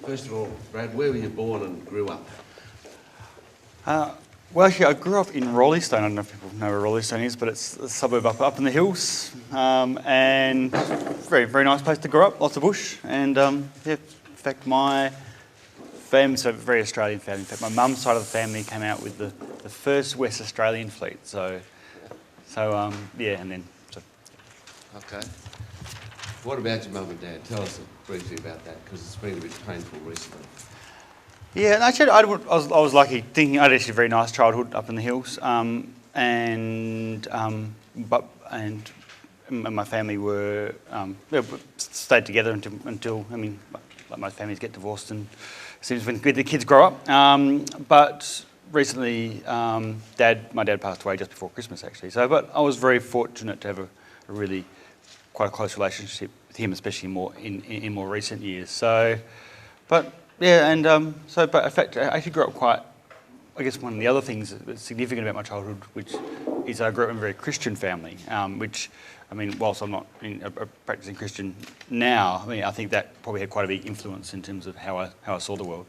First of all, Brad, where were you born and grew up? Well, actually, I grew up in Rawleystone. I don't know if people know where Rawleystone is, but it's a suburb up in the hills, and very, very nice place to grow up. Lots of bush, and in fact, my family, so very Australian family. In fact, my mum's side of the family came out with the first West Australian fleet. So yeah, and then. So. Okay. What about your mum and dad? Tell us briefly about that, because it's been a bit painful recently. Yeah, actually, I was lucky. Thinking I had actually a very nice childhood up in the hills, and my family were stayed together until I mean, like most families get divorced, and it seems when the kids grow up. But recently, my dad passed away just before Christmas, actually. So, but I was very fortunate to have a really quite a close relationship with him, especially in more recent years. So, but. Yeah, and but in fact, I actually grew up quite. I guess one of the other things that's significant about my childhood, which is I grew up in a very Christian family. Which, I mean, whilst I'm not a practicing Christian now, I mean, I think that probably had quite a big influence in terms of how I saw the world.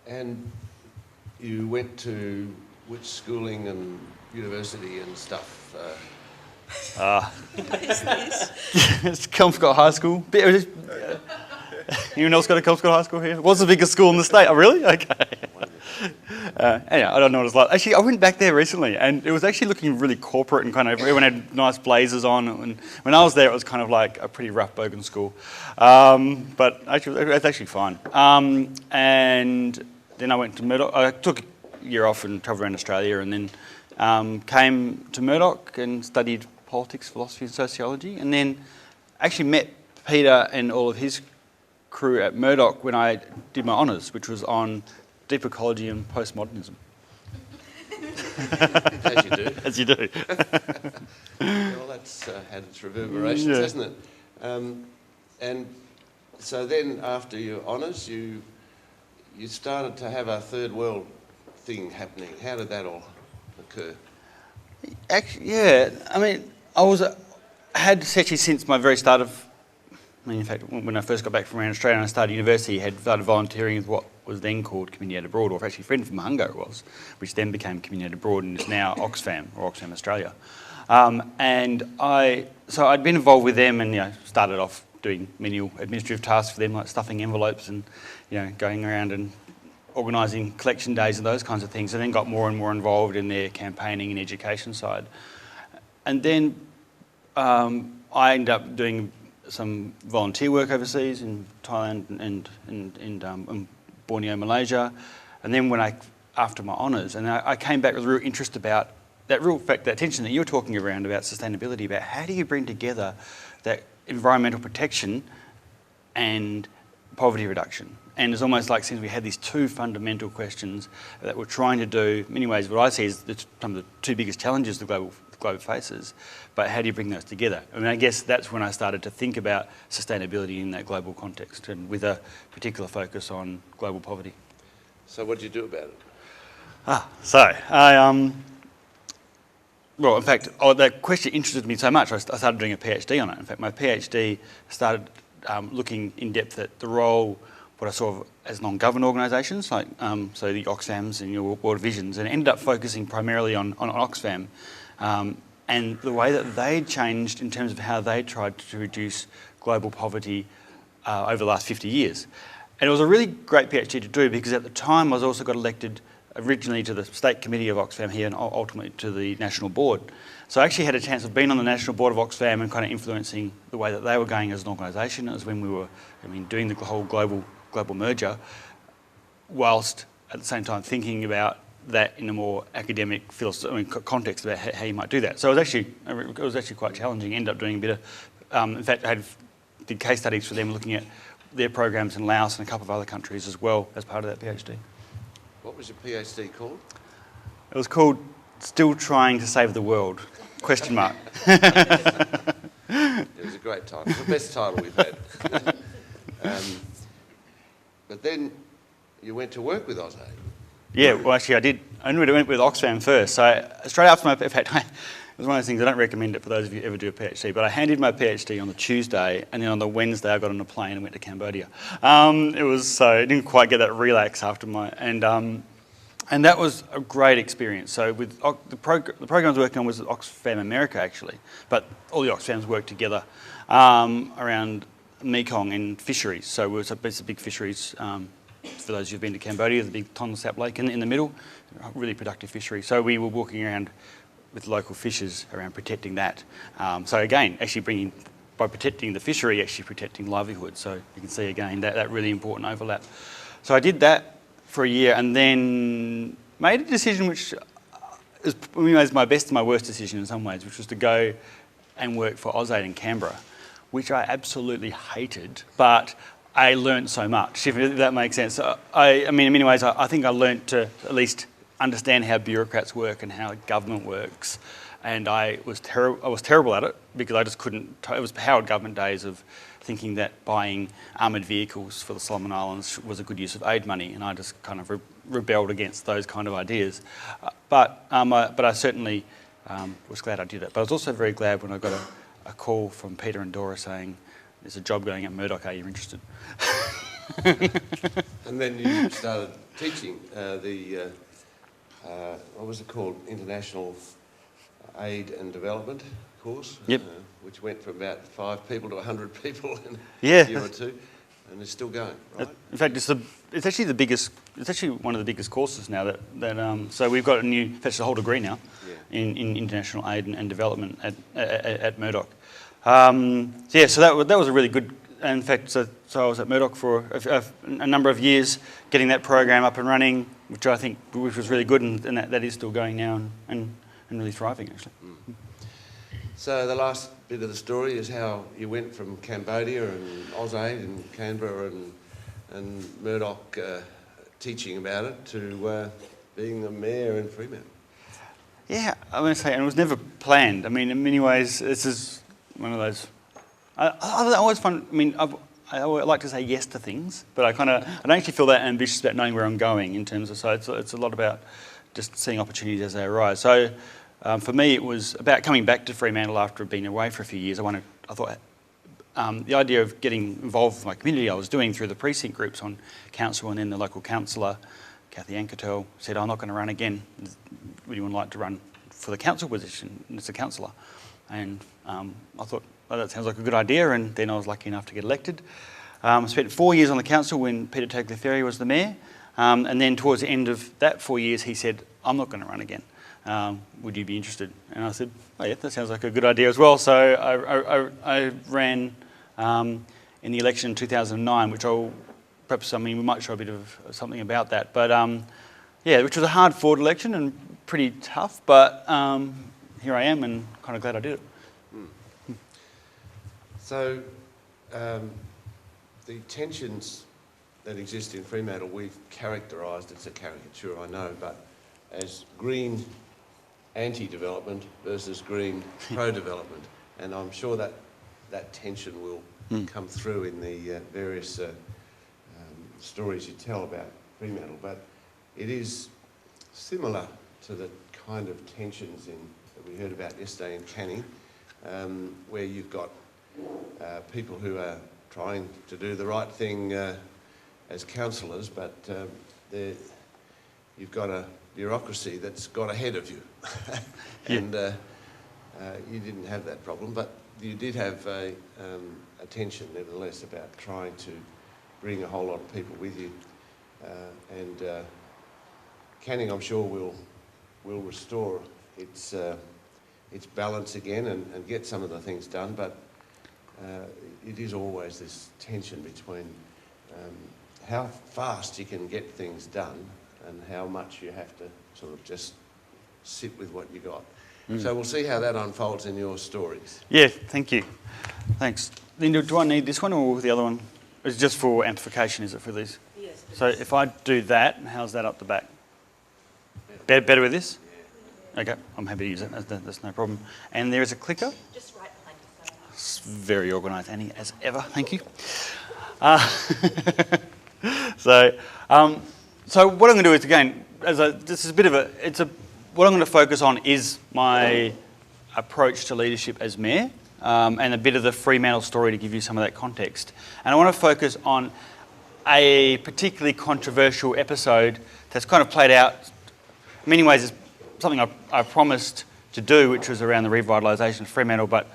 And you went to which schooling and university and stuff? What is this? It's Kelmscott High School. Anyone else got a Kelmscott High School here? What's the biggest school in the state? Oh, really? Okay. Anyway, I don't know what it's like. Actually, I went back there recently, and it was actually looking really corporate and kind of everyone had nice blazers on. And when I was there, it was kind of like a pretty rough bogan school, but actually, it's actually fine. And then I went to Murdoch. I took a year off and travelled around Australia, and then came to Murdoch and studied politics, philosophy, and sociology, and then actually met Peter and all of his crew at Murdoch when I did my honours, which was on deep ecology and postmodernism. As you do. As you do. Well, that's had its reverberations, hasn't it? And so then, after your honours, you started to have a third world thing happening. How did that all occur? Actually, yeah. I mean, had actually since my very start of. I mean, in fact, when I first got back from around Australia and I started university, I had started volunteering with what was then called Community Aid Abroad, or actually Friend from Hunger it was, which then became Community Aid Abroad and is now Oxfam, or Oxfam Australia. So I'd been involved with them and, started off doing menial administrative tasks for them, like stuffing envelopes and, going around and organising collection days and those kinds of things, and then got more and more involved in their campaigning and education side. And then I ended up doing some volunteer work overseas in Thailand and Borneo, Malaysia, and then after my honours, and I came back with a real interest about that tension that you were talking around about sustainability, about how do you bring together that environmental protection and poverty reduction. And it's almost like since we had these two fundamental questions that we're trying to do, in many ways what I see is some of the two biggest challenges the globe faces, but how do you bring those together? I mean, I guess that's when I started to think about sustainability in that global context, and with a particular focus on global poverty. So what did you do about it? So I well, in fact, that question interested me so much, I started doing a PhD on it. In fact, my PhD started looking in depth at the role, what I saw as non-government organisations, like so the Oxfams and your World Visions, and ended up focusing primarily on Oxfam. And the way that they changed in terms of how they tried to reduce global poverty over the last 50 years. And it was a really great PhD to do because at the time I also got elected originally to the State Committee of Oxfam here and ultimately to the National Board. So I actually had a chance of being on the National Board of Oxfam and kind of influencing the way that they were going as an organisation. It was when we were doing the whole global merger, whilst at the same time thinking about that in a more academic context about how you might do that. So it was actually quite challenging. Ended up doing a bit of, in fact, I did case studies for them looking at their programs in Laos and a couple of other countries as well as part of that PhD. What was your PhD called? It was called Still Trying to Save the World, ? It was a great title. It's the best title we've had. But then you went to work with AusAid. Yeah, well, actually, I did. I went with Oxfam first. So straight after in fact, it was one of those things, I don't recommend it for those of you who ever do a PhD, but I handed my PhD on the Tuesday, and then on the Wednesday I got on a plane and went to Cambodia. I didn't quite get that relax after and that was a great experience. So with the program I was working on was Oxfam America actually, but all the Oxfams work together around Mekong and fisheries. So it's a big fisheries. For those who've been to Cambodia, the big Tonle Sap Lake in the middle, really productive fishery. So we were walking around with local fishers around protecting that. So again, actually by protecting the fishery, actually protecting livelihood. So you can see again that really important overlap. So I did that for a year and then made a decision which was my best and my worst decision in some ways, which was to go and work for AusAid in Canberra, which I absolutely hated, but I learned so much, if that makes sense. In many ways, I think I learned to at least understand how bureaucrats work and how government works. And I was terrible at it because I just couldn't. It was Howard government days of thinking that buying armoured vehicles for the Solomon Islands was a good use of aid money, and I just kind of rebelled against those kind of ideas. But I certainly was glad I did it. But I was also very glad when I got a call from Peter and Dora saying, "There's a job going at Murdoch, are you interested?" And then you started teaching what was it called? International Aid and Development course, yep. Which went from about 5 people to 100 people in a year or two, and it's still going, right? In fact, it's actually the biggest. It's actually one of the biggest courses now. So we've got a whole degree now in international aid and development at Murdoch. So that was a really good. In fact, so I was at Murdoch for a number of years, getting that program up and running, which was really good, and that is still going now and really thriving actually. Mm. So the last bit of the story is how you went from Cambodia and AusAid and Canberra and Murdoch teaching about it to being the mayor in Fremantle. Yeah, I'm going to say, and it was never planned. I mean, in many ways, this is one of those. I always find. I mean, I like to say yes to things, but I don't actually feel that ambitious about knowing where I'm going in terms of. So it's a lot about just seeing opportunities as they arise. So for me, it was about coming back to Fremantle after being away for a few years. I thought the idea of getting involved with my community I was doing through the precinct groups on council, and then the local councillor, Cathy Anketel, said, "I'm not going to run again. Would anyone like to run for the council position as a councillor?" And I thought, well, that sounds like a good idea, and then I was lucky enough to get elected. I spent 4 years on the council when Peter Tagliaferri was the mayor, and then towards the end of that 4 years he said, "I'm not going to run again. Would you be interested?" And I said, "Oh yeah, that sounds like a good idea as well." So I ran in the election in 2009, which we might show a bit of something about that. But which was a hard-fought election and pretty tough, but here I am and kind of glad I did it. Mm. So the tensions that exist in Fremantle, we've characterised, it's a caricature, I know, but as green anti-development versus green pro-development. And I'm sure that tension will come through in the various stories you tell about Fremantle. But it is similar to the kind of tensions that we heard about yesterday in Canning, where you've got people who are trying to do the right thing as councillors, but you've got a bureaucracy that's got ahead of you. And you didn't have that problem, but you did have a tension, nevertheless, about trying to bring a whole lot of people with you. And Canning, I'm sure, will restore its balance again and get some of the things done, but it is always this tension between how fast you can get things done and how much you have to sort of just sit with what you got. So we'll see how that unfolds in your stories. Yeah, thank you. Thanks. Linda, do I need this one or the other one? It's just for amplification, is it, for these? Yes. So if I do that, how's that up the back? Better with this? Yeah. Okay, I'm happy to use it. That's no problem. And there is a clicker. Just right behind the phone. It's very organised, Annie, as ever. Thank you. So what I'm going to do is, again, what I'm going to focus on is my approach to leadership as mayor, and a bit of the Fremantle story to give you some of that context. And I want to focus on a particularly controversial episode that's kind of played out. In many ways, it's something I promised to do, which was around the revitalisation of Fremantle, but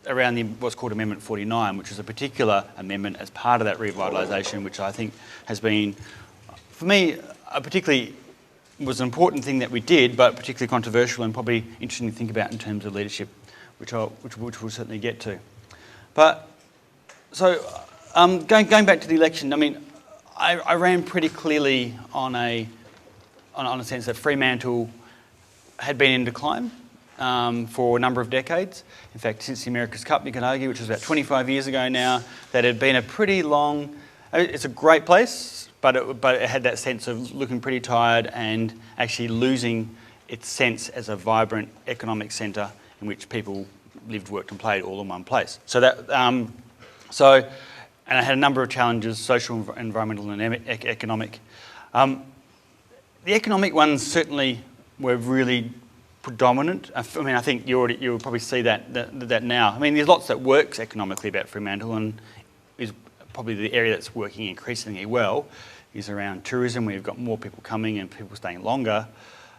around what's called Amendment 49, which is a particular amendment as part of that revitalisation, which I think has been, for me, was an important thing that we did, but particularly controversial and probably interesting to think about in terms of leadership, which we'll certainly get to. But so going back to the election, I mean, I ran pretty clearly on a sense that Fremantle had been in decline for a number of decades. In fact, since the America's Cup, you can argue, which was about 25 years ago now, that had been a pretty long. It's a great place, but it had that sense of looking pretty tired and actually losing its sense as a vibrant economic centre in which people lived, worked, and played all in one place. So that and it had a number of challenges: social, environmental, and economic. The economic ones certainly were really predominant. I mean, I think you'll probably see that now. I mean, there's lots that works economically about Fremantle, and is probably the area that's working increasingly well is around tourism, where you've got more people coming and people staying longer,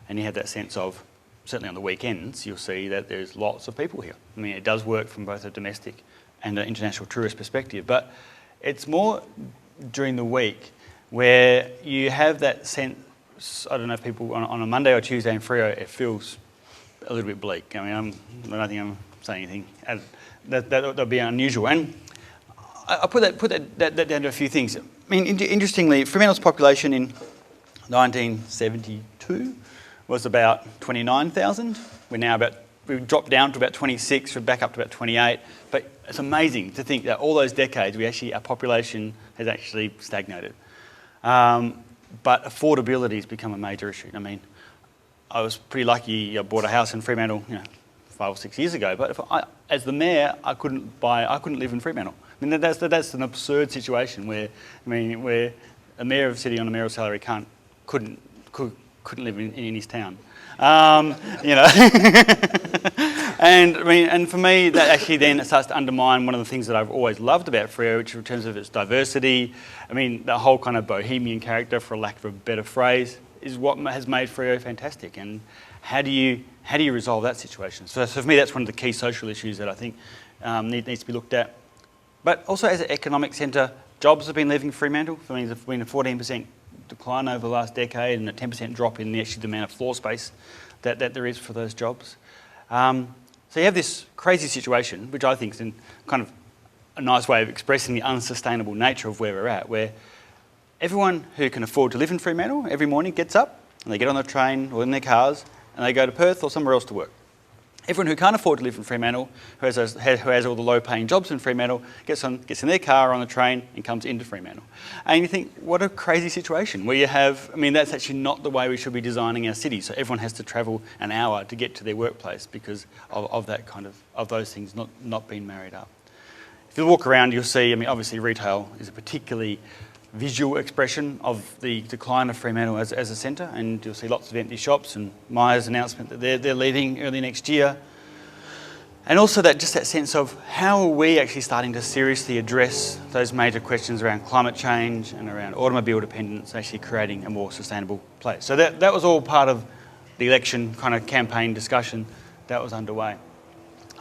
and you have that sense of, certainly on the weekends, you'll see that there's lots of people here. I mean, it does work from both a domestic and an international tourist perspective, but it's more during the week where you have that sense. I don't know if people on a Monday or Tuesday in Freo, it feels a little bit bleak. I mean, I don't think I'm saying anything that would be unusual. And I put that down to a few things. I mean, interestingly, Fremantle's population in 1972 was about 29,000. We've dropped down to about 26. We're back up to about 28. But it's amazing to think that all those decades, our population has actually stagnated. But affordability has become a major issue. I mean, I was pretty lucky. I bought a house in Fremantle, 5 or 6 years ago. But as the mayor, I couldn't live in Fremantle. I mean, that's an absurd situation where a mayor of a city on a mayoral salary couldn't live in his town. And for me, that actually then starts to undermine one of the things that I've always loved about Freo, which in terms of its diversity. I mean, the whole kind of bohemian character, for lack of a better phrase, is what has made Freo fantastic. And how do you resolve that situation? So for me, that's one of the key social issues that I think needs to be looked at. But also as an economic centre, jobs have been leaving Fremantle. I mean, there's been a 14% decline over the last decade and a 10% drop in the amount of floor space that there is for those jobs. So you have this crazy situation, which I think is kind of a nice way of expressing the unsustainable nature of where we're at, where everyone who can afford to live in Fremantle every morning gets up and they get on the train or in their cars and they go to Perth or somewhere else to work. Everyone who can't afford to live in Fremantle, who has all the low-paying jobs in Fremantle, gets in their car or on the train and comes into Fremantle. And you think, what a crazy situation where you have, I mean, that's actually not the way we should be designing our city. So everyone has to travel an hour to get to their workplace because of that kind of those things not being married up. If you walk around, you'll see, I mean, obviously retail is a particularly visual expression of the decline of Fremantle as a centre, and you'll see lots of empty shops and Myers' announcement that they're leaving early next year. And also that sense of how are we actually starting to seriously address those major questions around climate change and around automobile dependence, actually creating a more sustainable place. So that was all part of the election kind of campaign discussion that was underway.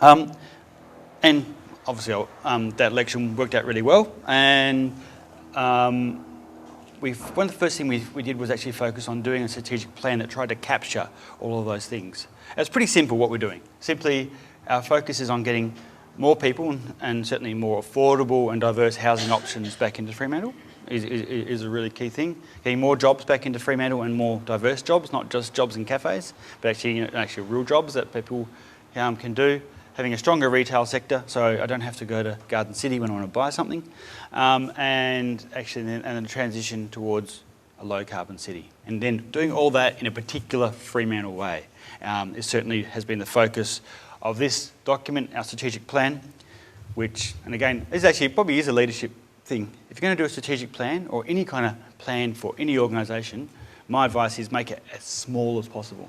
And obviously that election worked out really well, and one of the first things we did was actually focus on doing a strategic plan that tried to capture all of those things. It's pretty simple what we're doing. Simply, our focus is on getting more people and certainly more affordable and diverse housing options back into Fremantle is a really key thing. Getting more jobs back into Fremantle and more diverse jobs, not just jobs in cafes, but actually real jobs that people can do. Having a stronger retail sector, so I don't have to go to Garden City when I want to buy something, and then transition towards a low carbon city. And then doing all that in a particular Fremantle way. It certainly has been the focus of this document, our strategic plan, which, and again, this actually probably is a leadership thing. If you're going to do a strategic plan or any kind of plan for any organisation, my advice is make it as small as possible.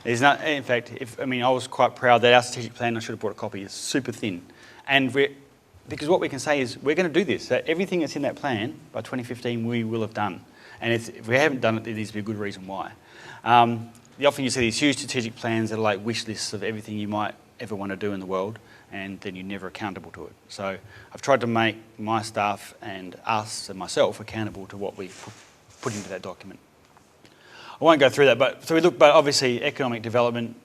There's not, in fact, I was quite proud that our strategic plan, I should have brought a copy, is super thin. And because what we can say is we're going to do this. So everything that's in that plan by 2015 we will have done. And if we haven't done it, there needs to be a good reason why. Often you see these huge strategic plans that are like wish lists of everything you might ever want to do in the world, and then you're never accountable to it. So I've tried to make my staff and us and myself accountable to what we put into that document. I won't go through that, but obviously economic development,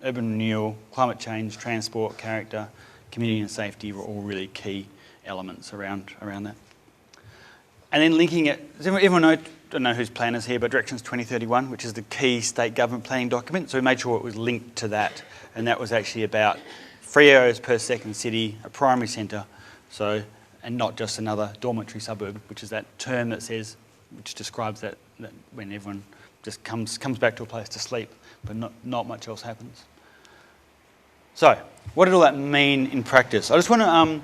urban renewal, climate change, transport, character, community and safety were all really key elements around that. And then linking it, does everyone know, I don't know whose plan is here, but Directions 2031, which is the key state government planning document. So we made sure it was linked to that, and that was actually about 3 areas per second city, a primary centre, and not just another dormitory suburb, which is that term which describes that when everyone just comes back to a place to sleep, but not much else happens. So, what did all that mean in practice? I just want to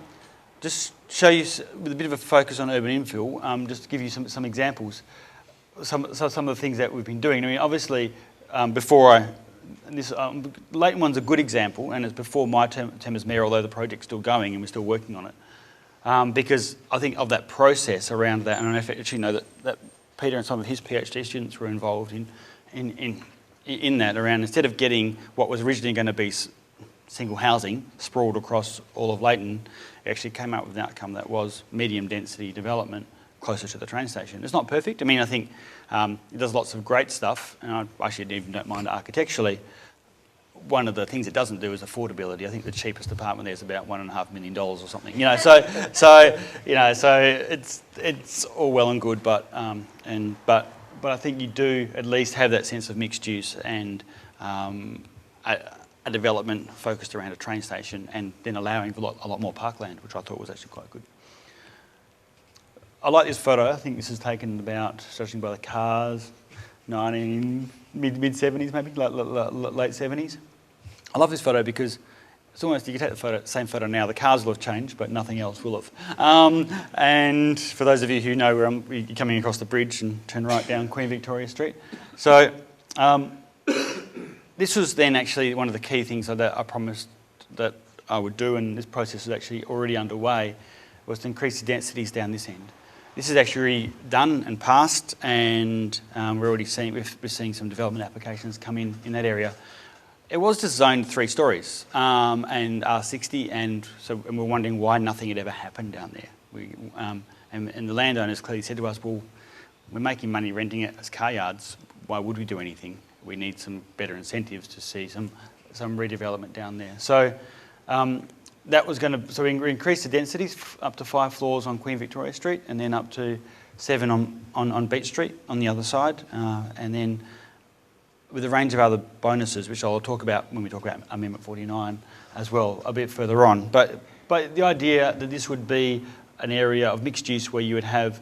just show you, with a bit of a focus on urban infill, just to give you some examples, some of the things that we've been doing. I mean, obviously, Leighton one's a good example, and it's before my term as mayor, although the project's still going and we're still working on it. Because I think of that process around that, and I actually know that Peter and some of his PhD students were involved in that, around instead of getting what was originally going to be single housing sprawled across all of Leighton, it actually came up with an outcome that was medium density development closer to the train station. It's not perfect. I mean, I think it does lots of great stuff, and I actually even don't mind architecturally. One of the things it doesn't do is affordability. I think the cheapest apartment there is about $1.5 million or something. So it's all well and good, but I think you do at least have that sense of mixed use and a development focused around a train station, and then allowing for a lot more parkland, which I thought was actually quite good. I like this photo. I think this is taken about, judging by the cars, mid-70s maybe, late 70s. I love this photo because it's almost, you can take the same photo now, the cars will have changed, but nothing else will have. And for those of you who know where you're coming across the bridge and turn right down Queen Victoria Street. So this was then actually one of the key things that I promised that I would do, and this process is actually already underway, was to increase the densities down this end. This is actually done and passed, and we're seeing some development applications come in that area. It was just zoned 3 stories and R60, and we're wondering why nothing had ever happened down there. And the landowners clearly said to us, well, we're making money renting it as car yards, why would we do anything? We need some better incentives to see some redevelopment down there. So that was going to, so we increased the densities up to 5 floors on Queen Victoria Street, and then up to 7 on Beach Street on the other side, and then with a range of other bonuses, which I'll talk about when we talk about Amendment 49 as well, a bit further on. But the idea that this would be an area of mixed use where you would have,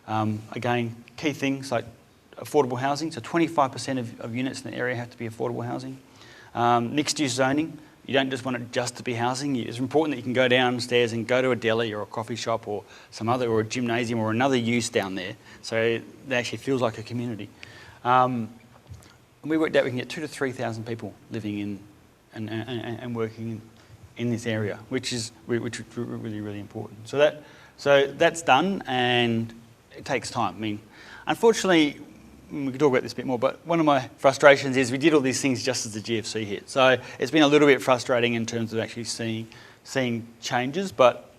again, key things like affordable housing. So 25% of units in the area have to be affordable housing. Mixed use zoning. You don't just want it just to be housing. It's important that you can go downstairs and go to a deli or a coffee shop or or a gymnasium or another use down there. So it actually feels like a community. We worked out we can get 2,000 to 3,000 people living in and working in this area, which is really, really important. So that's done, and it takes time. I mean, unfortunately, we could talk about this a bit more, but one of my frustrations is we did all these things just as the GFC hit. So it's been a little bit frustrating in terms of actually seeing changes, but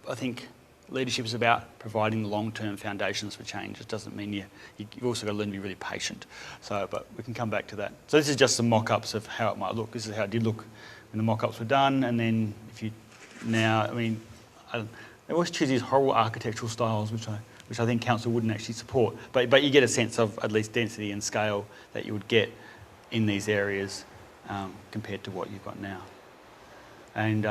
I think leadership is about providing the long-term foundations for change. It doesn't mean you've also got to learn to be really patient. So, but we can come back to that. So this is just some mock-ups of how it might look. This is how it did look when the mock-ups were done, and then they always choose these horrible architectural styles, which I think council wouldn't actually support. But you get a sense of at least density and scale that you would get in these areas compared to what you've got now. And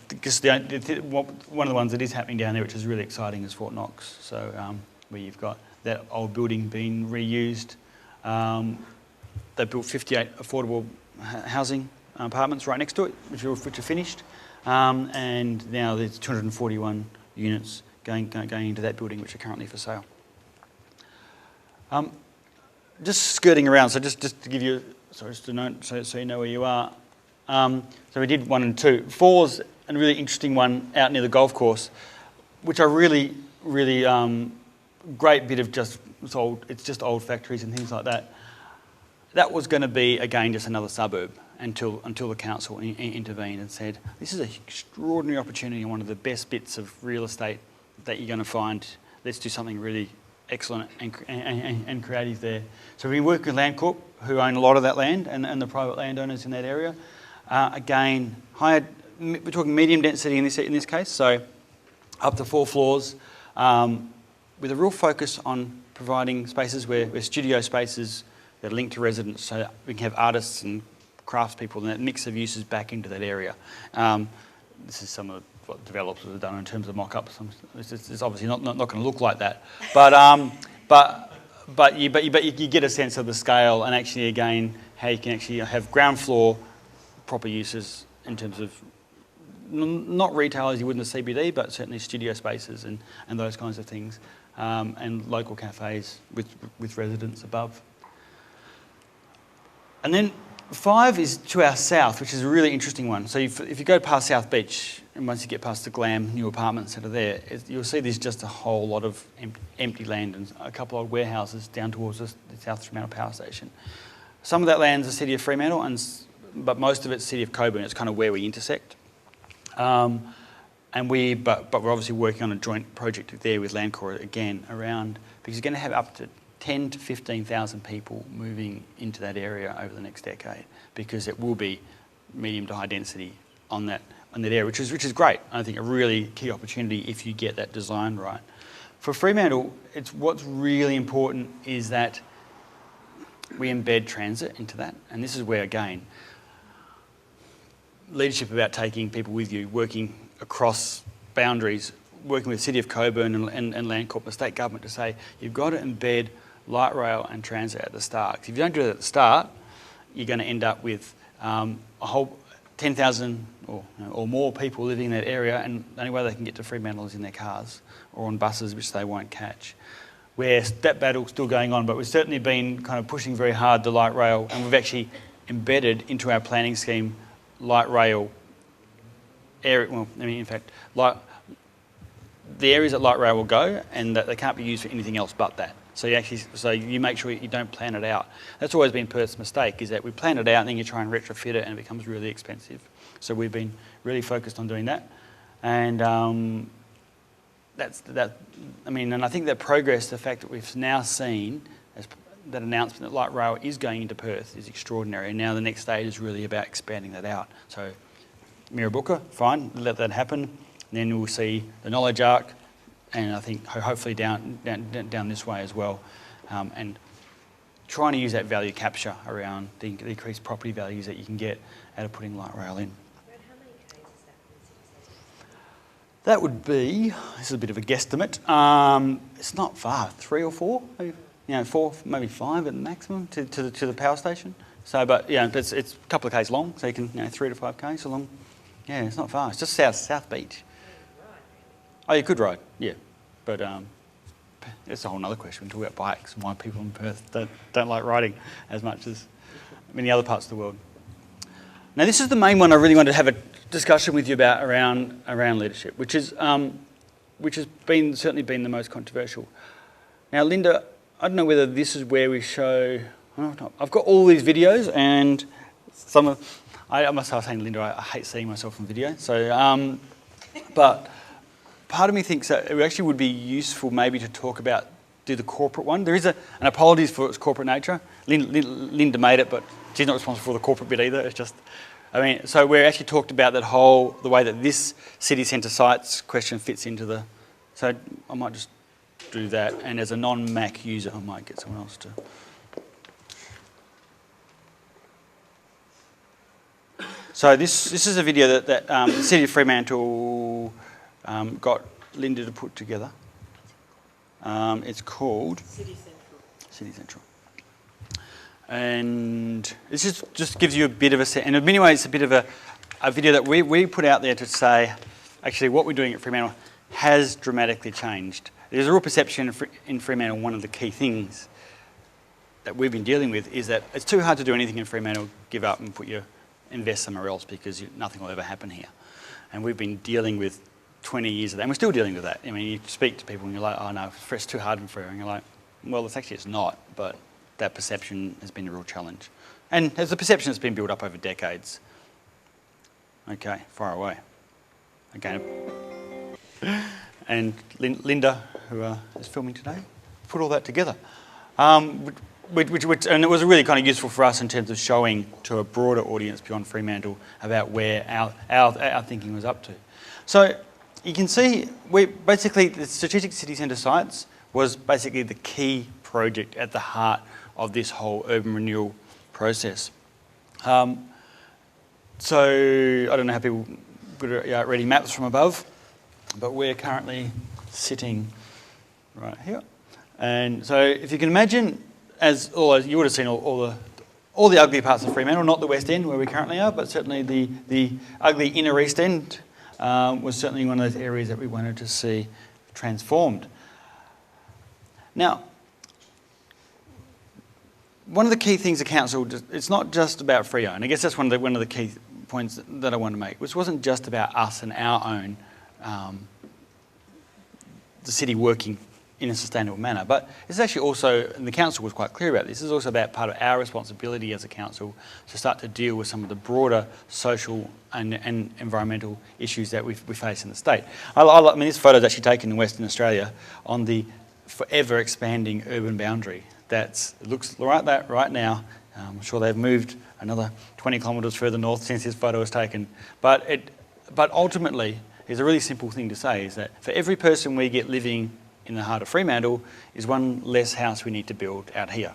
because one of the ones that is happening down there, which is really exciting, is Fort Knox. So where you've got that old building being reused. They built 58 affordable housing apartments right next to it, which are finished. And now there's 241 units going into that building, which are currently for sale. Just skirting around, so just to give you sorry, just to note, so you know where you are. So we did 1 and 2. 4's a really interesting one out near the golf course, which are really great bit of it's just old factories and things like that. That was going to be, again, just another suburb until the council intervened and said, this is an extraordinary opportunity and one of the best bits of real estate that you're going to find. Let's do something really excellent and creative there. So we work with Landcorp, who own a lot of that land, and the private landowners in that area. Again, we're talking medium density in this case, so up to 4 floors, with a real focus on providing spaces where studio spaces that are linked to residents, so that we can have artists and craftspeople and that mix of uses back into that area. This is some of what developers have done in terms of mock-ups. It's obviously not going to look like that, but you get a sense of the scale and actually again how you can actually have ground floor proper uses in terms of not retail as you would in the CBD, but certainly studio spaces and those kinds of things, and local cafes with residents above. And then 5 is to our south, which is a really interesting one. So if you go past South Beach, and once you get past the glam new apartments that are there, you'll see there's just a whole lot of empty land and a couple of warehouses down towards the South Fremantle Power Station. Some of that land's the city of Fremantle, but most of it's city of Coburn. It's kind of where we intersect. But we're obviously working on a joint project there with Landcorp again around, because you're going to have up to 10 to 15,000 people moving into that area over the next decade, because it will be medium to high density on that area, which is great. I think a really key opportunity if you get that design right. For Fremantle, what's really important is that we embed transit into that, and this is where again leadership about taking people with you, working across boundaries, working with the City of Coburn and Landcorp, the state government, to say you've got to embed light rail and transit at the start. If you don't do it at the start, you're going to end up with a whole 10,000 or more people living in that area, and the only way they can get to Fremantle is in their cars or on buses, which they won't catch. Where that battle's still going on, but we've certainly been kind of pushing very hard the light rail, and we've actually embedded into our planning scheme light rail area. Well, I mean, in fact, the areas that light rail will go, and that they can't be used for anything else but that. So you make sure you don't plan it out. That's always been Perth's mistake, is that we plan it out and then you try and retrofit it and it becomes really expensive. So we've been really focused on doing that, and and I think that progress, the fact that we've now seen that announcement that light rail is going into Perth is extraordinary, and now the next stage is really about expanding that out. So Mirrabooka, fine, let that happen. And then we'll see the Knowledge Arc, and I think hopefully down this way as well, and trying to use that value capture around the increased property values that you can get out of putting light rail in. Brad, how many k's is that from the city centre? That would be, this is a bit of a guesstimate, it's not far, 3 or 4, maybe, 4, maybe 5 at the maximum to the power station. So, but it's a couple of k's long, so you can 3 to 5 k's along. Yeah, it's not far. It's just South Beach. Oh, you could ride, yeah, but it's a whole other question. We talk about bikes and why people in Perth don't like riding as much as many other parts of the world. Now, this is the main one I really wanted to have a discussion with you about around leadership, which has certainly been the most controversial. Now, Linda, I don't know whether this is where we show. I've got all these videos, and I must have saying, Linda, I hate seeing myself on video. So, but part of me thinks that it actually would be useful maybe to do the corporate one. There is an apologies for its corporate nature. Linda made it, but she's not responsible for the corporate bit either. It's just, so we actually talked about the way that this city centre sites question fits into the. So I might just do that, and as a non-Mac user, I might get someone else to. So this is a video that the City of Fremantle got Linda to put together. It's called City Central. And this just gives you a bit of a set. And in many ways, it's a bit of a video that we put out there to say, actually, what we're doing at Fremantle has dramatically changed. There's a real perception in Fremantle, one of the key things that we've been dealing with is that it's too hard to do anything in Fremantle, give up and invest somewhere else because nothing will ever happen here. And we've been dealing with 20 years of that, and we're still dealing with that. I mean, you speak to people and you're like, oh no, it's too hard in Freo, and you're like, well, it's not, but that perception has been a real challenge. And as the perception has been built up over decades. Okay, far away. Again. And Linda, who is filming today, put all that together. And it was really kind of useful for us in terms of showing to a broader audience beyond Fremantle about where our thinking was up to. So you can see, basically the Strategic City Centre sites was basically the key project at the heart of this whole urban renewal process. So I don't know how people are reading maps from above, but we're currently sitting right here. And so if you can imagine, you would have seen all the ugly parts of Fremantle, not the West End where we currently are, but certainly the ugly inner East End was certainly one of those areas that we wanted to see transformed. Now, one of the key things the council, it's not just about Freo, and I guess that's one of the key points that I want to make, which wasn't just about us and our own, the city working in a sustainable manner, but it's actually also, and the council was quite clear about this, is also about part of our responsibility as a council to start to deal with some of the broader social and environmental issues that we face in the state. I mean, this photo is actually taken in Western Australia on the forever expanding urban boundary. It looks like that right now. I'm sure they've moved another 20 kilometres further north since this photo was taken. But ultimately, it's a really simple thing to say, is that for every person we get living in the heart of Fremantle is one less house we need to build out here.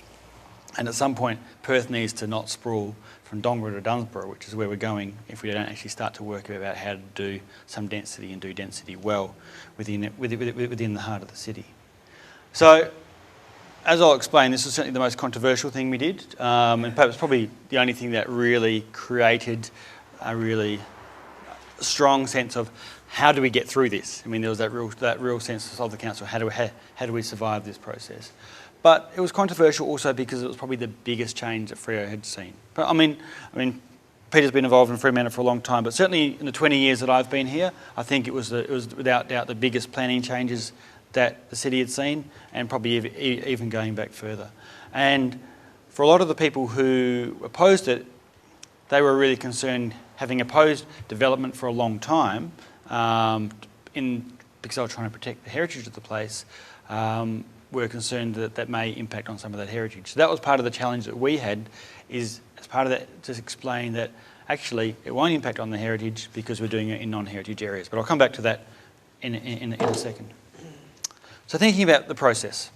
And at some point, Perth needs to not sprawl from Dongara to Dunsborough, which is where we're going if we don't actually start to work about how to do some density and do density well within the heart of the city. So, as I'll explain, this was certainly the most controversial thing we did, and perhaps probably the only thing that really created a really strong sense of how do we get through this. I mean, there was that real sense of the council, how do we survive this process? But it was controversial also because it was probably the biggest change that Freo had seen. But I mean, Peter's been involved in Fremantle for a long time, but certainly in the 20 years that I've been here, I think it was without doubt the biggest planning changes that the city had seen, and probably even going back further. And for a lot of the people who opposed it, they were really concerned, having opposed development for a long time, because they were trying to protect the heritage of the place, were concerned that may impact on some of that heritage. So that was part of the challenge that we had, is as part of that to explain that actually it won't impact on the heritage because we're doing it in non-heritage areas. But I'll come back to that in a second. So thinking about the process.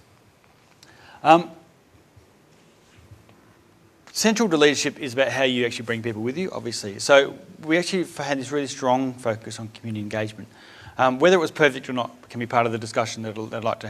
Central to leadership is about how you actually bring people with you, obviously. So we actually had this really strong focus on community engagement. Whether it was perfect or not can be part of the discussion that I'd like to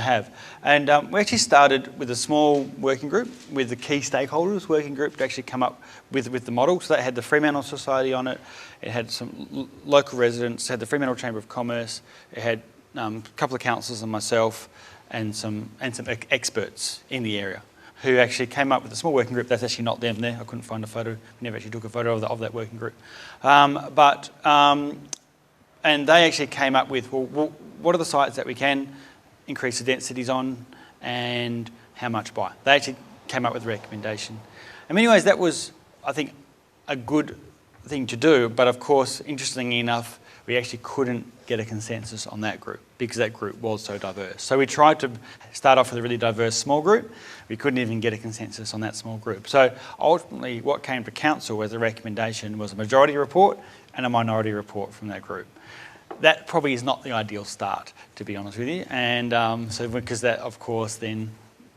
have. And we actually started with a small working group with the key stakeholders working group to actually come up with the model. So that had the Fremantle Society on it. It had some local residents, it had the Fremantle Chamber of Commerce, it had a couple of councillors and myself and some experts in the area who actually came up with a small working group. That's actually not them there. I couldn't find a photo. We never actually took a photo of that working group. And they actually came up with, well, what are the sites that we can increase the densities on and how much by? They actually came up with a recommendation. In many ways, that was, I think, a good thing to do. But of course, interestingly enough, we actually couldn't get a consensus on that group because that group was so diverse. So we tried to start off with a really diverse small group. We couldn't even get a consensus on that small group. So ultimately what came to council as a recommendation was a majority report and a minority report from that group. That probably is not the ideal start, to be honest with you. And so because that, of course, then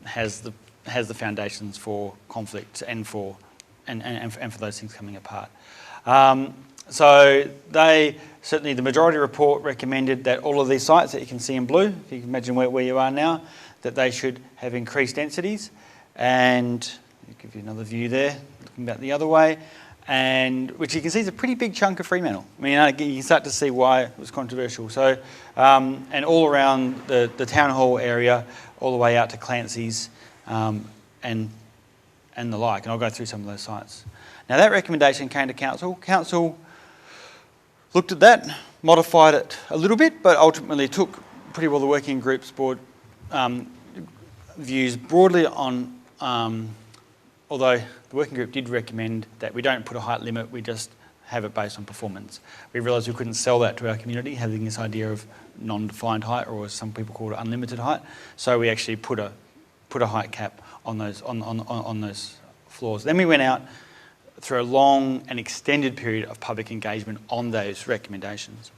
has the foundations for conflict and for those things coming apart. So certainly the majority report recommended that all of these sites that you can see in blue, if you can imagine where you are now, that they should have increased densities. And I'll give you another view there, looking back the other way, and which you can see is a pretty big chunk of Fremantle. I mean, you can start to see why it was controversial. So, and all around the town hall area, all the way out to Clancy's, and the like, and I'll go through some of those sites. Now that recommendation came to council. Council looked at that, modified it a little bit, but ultimately took pretty well the working group's board views broadly on, although the working group did recommend that we don't put a height limit, we just have it based on performance. We realised we couldn't sell that to our community, having this idea of non-defined height, or as some people call it, unlimited height. So we actually put a height cap on those on those floors. Then we went out through a long and extended period of public engagement on those recommendations.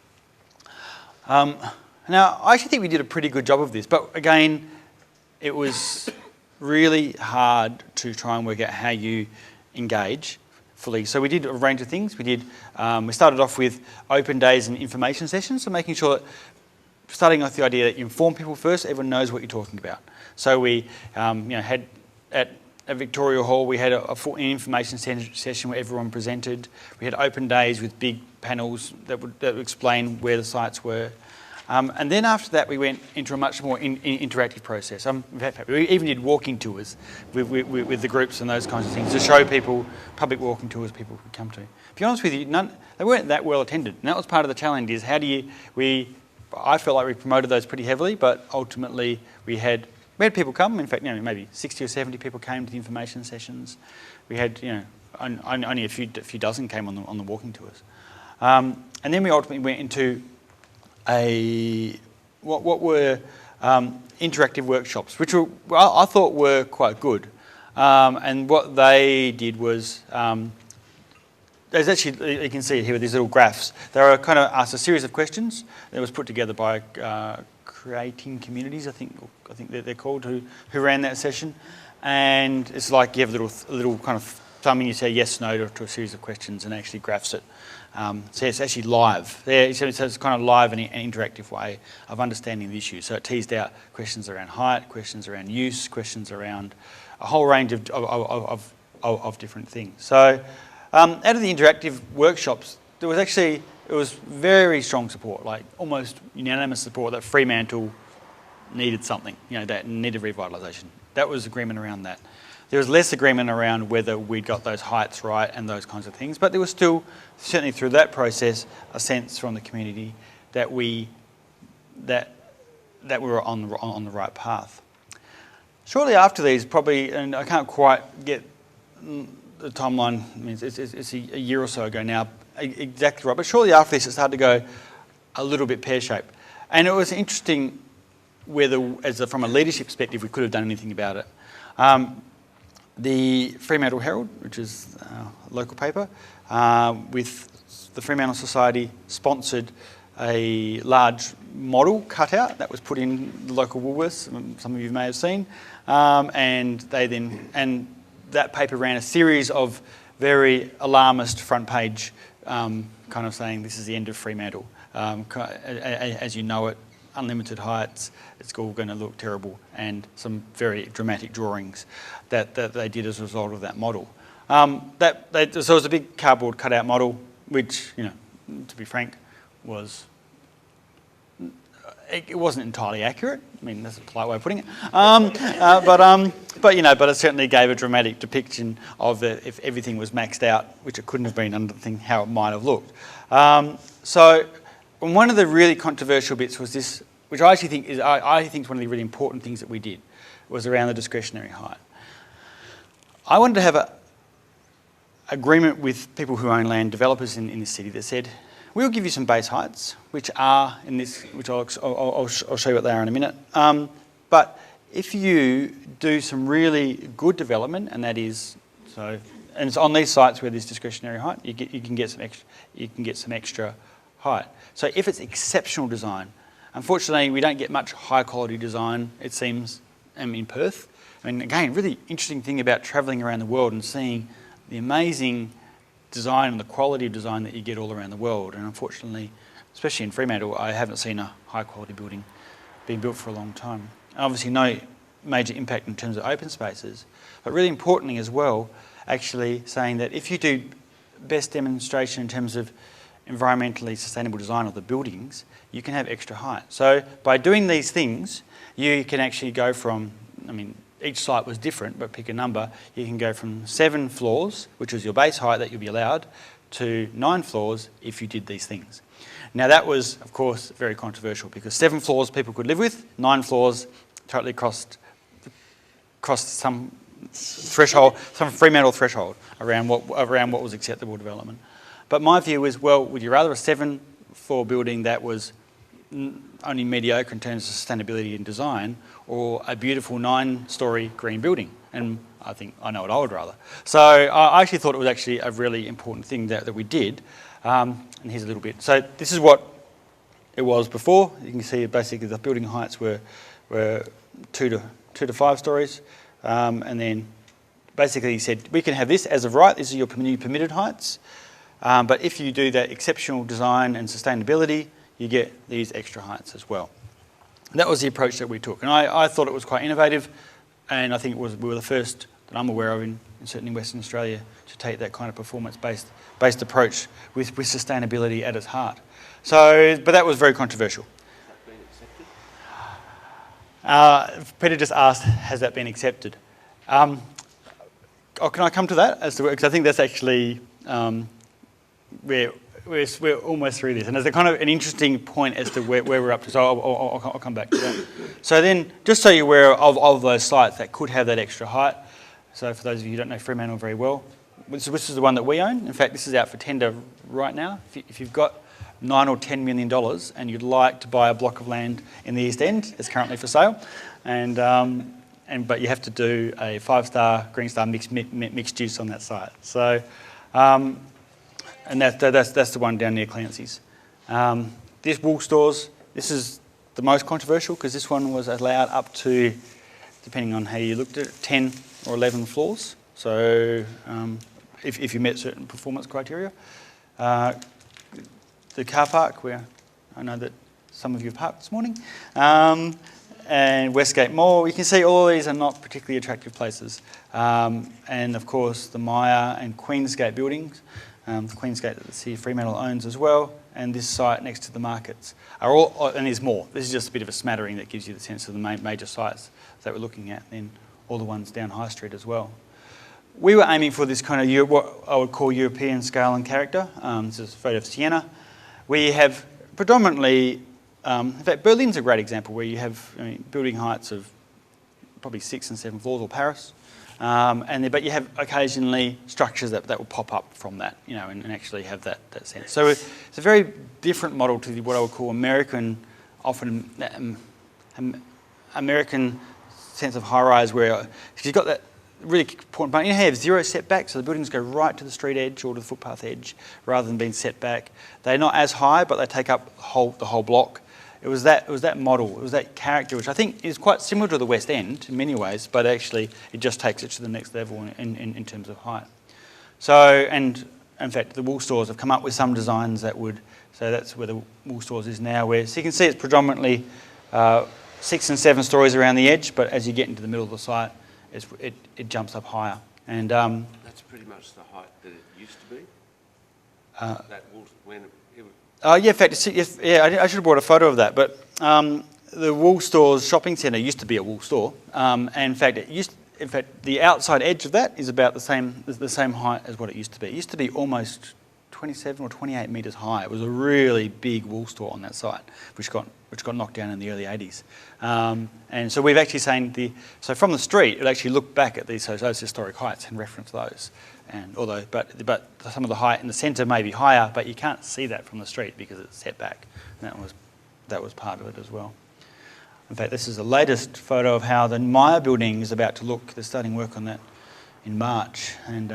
Now, I actually think we did a pretty good job of this, but again, it was really hard to try and work out how you engage fully. So we did a range of things. We started off with open days and information sessions, so making sure that, starting with the idea that you inform people first, everyone knows what you're talking about. So we had at Victoria Hall, we had an information session where everyone presented. We had open days with big panels that would explain where the sites were. And then after that, we went into a much more interactive process. We even did walking tours with the groups and those kinds of things to show people, public walking tours people could come to. To be honest with you, they weren't that well attended. And that was part of the challenge, is I felt like we promoted those pretty heavily, but ultimately we had people come. In fact, maybe 60 or 70 people came to the information sessions. We had, only a few dozen came on the walking tours. And then we ultimately went into what were interactive workshops, which I thought were quite good. And what they did was, there's actually, you can see it here with these little graphs. They were kind of asked a series of questions that was put together by Creating Communities, I think they're called, who ran that session. And it's like you have a little kind of thumb and you say yes, no to a series of questions, and actually graphs it. So it's actually live. So it's kind of live and interactive way of understanding the issue. So it teased out questions around height, questions around use, questions around a whole range of different things. So out of the interactive workshops, it was very strong support, like almost unanimous support that Fremantle needed something, that needed revitalisation. That was agreement around that. There was less agreement around whether we'd got those heights right and those kinds of things, but there was still, certainly through that process, a sense from the community that we were on the right path. Shortly after these, probably, and I can't quite get the timeline, it's a year or so ago now, exactly right, but shortly after this it started to go a little bit pear-shaped. And it was interesting whether, from a leadership perspective, we could have done anything about it. The Fremantle Herald, which is a local paper, with the Fremantle Society, sponsored a large model cutout that was put in the local Woolworths, some of you may have seen, and that paper ran a series of very alarmist front page kind of saying this is the end of Fremantle. As you know it, unlimited heights, it's all going to look terrible, and some very dramatic drawings that they did as a result of that model. So it was a big cardboard cutout model, which, to be frank, it wasn't entirely accurate. I mean, that's a polite way of putting it. But it certainly gave a dramatic depiction of if everything was maxed out, which it couldn't have been under the thing, how it might have looked. So one of the really controversial bits was this, which I actually think is one of the really important things that we did, was around the discretionary height. I wanted to have an agreement with people who own land, developers in this city, that said, we'll give you some base heights, which are in this, which I'll show you what they are in a minute. But if you do some really good development, and that is and it's on these sites where there's discretionary height, you can get some extra height. So if it's exceptional design, unfortunately we don't get much high quality design, it seems, in Perth. I mean, again, really interesting thing about travelling around the world and seeing the amazing design and the quality of design that you get all around the world. And unfortunately, especially in Fremantle, I haven't seen a high quality building being built for a long time. And obviously no major impact in terms of open spaces, but really importantly as well, actually saying that if you do best demonstration in terms of environmentally sustainable design of the buildings, you can have extra height. So by doing these things, you can actually go from, each site was different, but pick a number, you can go from 7 floors, which is your base height that you'll be allowed, to 9 floors if you did these things. Now that was, of course, very controversial because 7 floors people could live with, 9 floors totally crossed some threshold, some Fremantle threshold around what was acceptable development. But my view is, well, would you rather a 7-floor building that was only mediocre in terms of sustainability and design, or a beautiful 9-storey green building? And I think I know what I would rather. So I actually thought it was actually a really important thing that we did. And here's a little bit. So this is what it was before. You can see basically the building heights were 2 to 5 stories. And then basically he said, we can have this as of right, this is your new permitted heights. But if you do that exceptional design and sustainability, you get these extra heights as well. And that was the approach that we took. And I thought it was quite innovative, and I think we were the first that I'm aware of, certainly in Western Australia, to take that kind of performance-based approach with sustainability at its heart. So, but that was very controversial. Peter just asked, has that been accepted? Can I come to that? Because I think that's actually we're almost through this, and there's a kind of an interesting point as to where we're up to. So I'll come back to that. So then, just so you're aware of those sites that could have that extra height. So for those of you who don't know Fremantle very well, this is the one that we own. In fact, this is out for tender right now. If you've got $9 or $10 million and you'd like to buy a block of land in the East End, it's currently for sale, but you have to do a 5-star Green Star mixed use on that site. So. And that's the one down near Clancy's. This wool stores, this is the most controversial because this one was allowed up to, depending on how you looked at it, 10 or 11 floors. So if you met certain performance criteria. The car park, where I know that some of you have parked this morning, and Westgate Mall, you can see all these are not particularly attractive places. And of course the Maya and Queensgate buildings. The Queensgate that the City of Fremantle owns as well, and this site next to the markets are all, and there's more. This is just a bit of a smattering that gives you the sense of the major sites that we're looking at, and then all the ones down High Street as well. We were aiming for this kind of what I would call European scale and character. This is a photo of Siena. We have predominantly, in fact, Berlin's a great example where you have building heights of probably 6 and 7 floors, or Paris. But you have occasionally structures that will pop up from that, and actually have that sense. So it's a very different model to what I would call American, often American sense of high-rise, where you've got that really important part. You have 0 setback, so the buildings go right to the street edge or to the footpath edge, rather than being set back. They're not as high, but they take up the whole block. It was that model, it was that character, which I think is quite similar to the West End in many ways, but actually it just takes it to the next level in terms of height. So, and in fact, the wool stores have come up with some designs that would, so that's where the wool stores is now, so you can see it's predominantly 6 and 7 stories around the edge, but as you get into the middle of the site, it jumps up higher. And that's pretty much the height that it used to be. Yeah, in fact, I should have brought a photo of that. But the Wool Stores shopping centre used to be a wool store, and in fact, the outside edge of that is about the same height as what it used to be. It used to be almost 27 or 28 metres high. It was a really big wool store on that site, which got knocked down in the early 80s. And so we've actually seen so from the street, it actually looked back at those historic heights and referenced those. And but some of the height in the centre may be higher, but you can't see that from the street because it's set back. And that was part of it as well. In fact, this is the latest photo of how the Maya building is about to look. They're starting work on that in March, and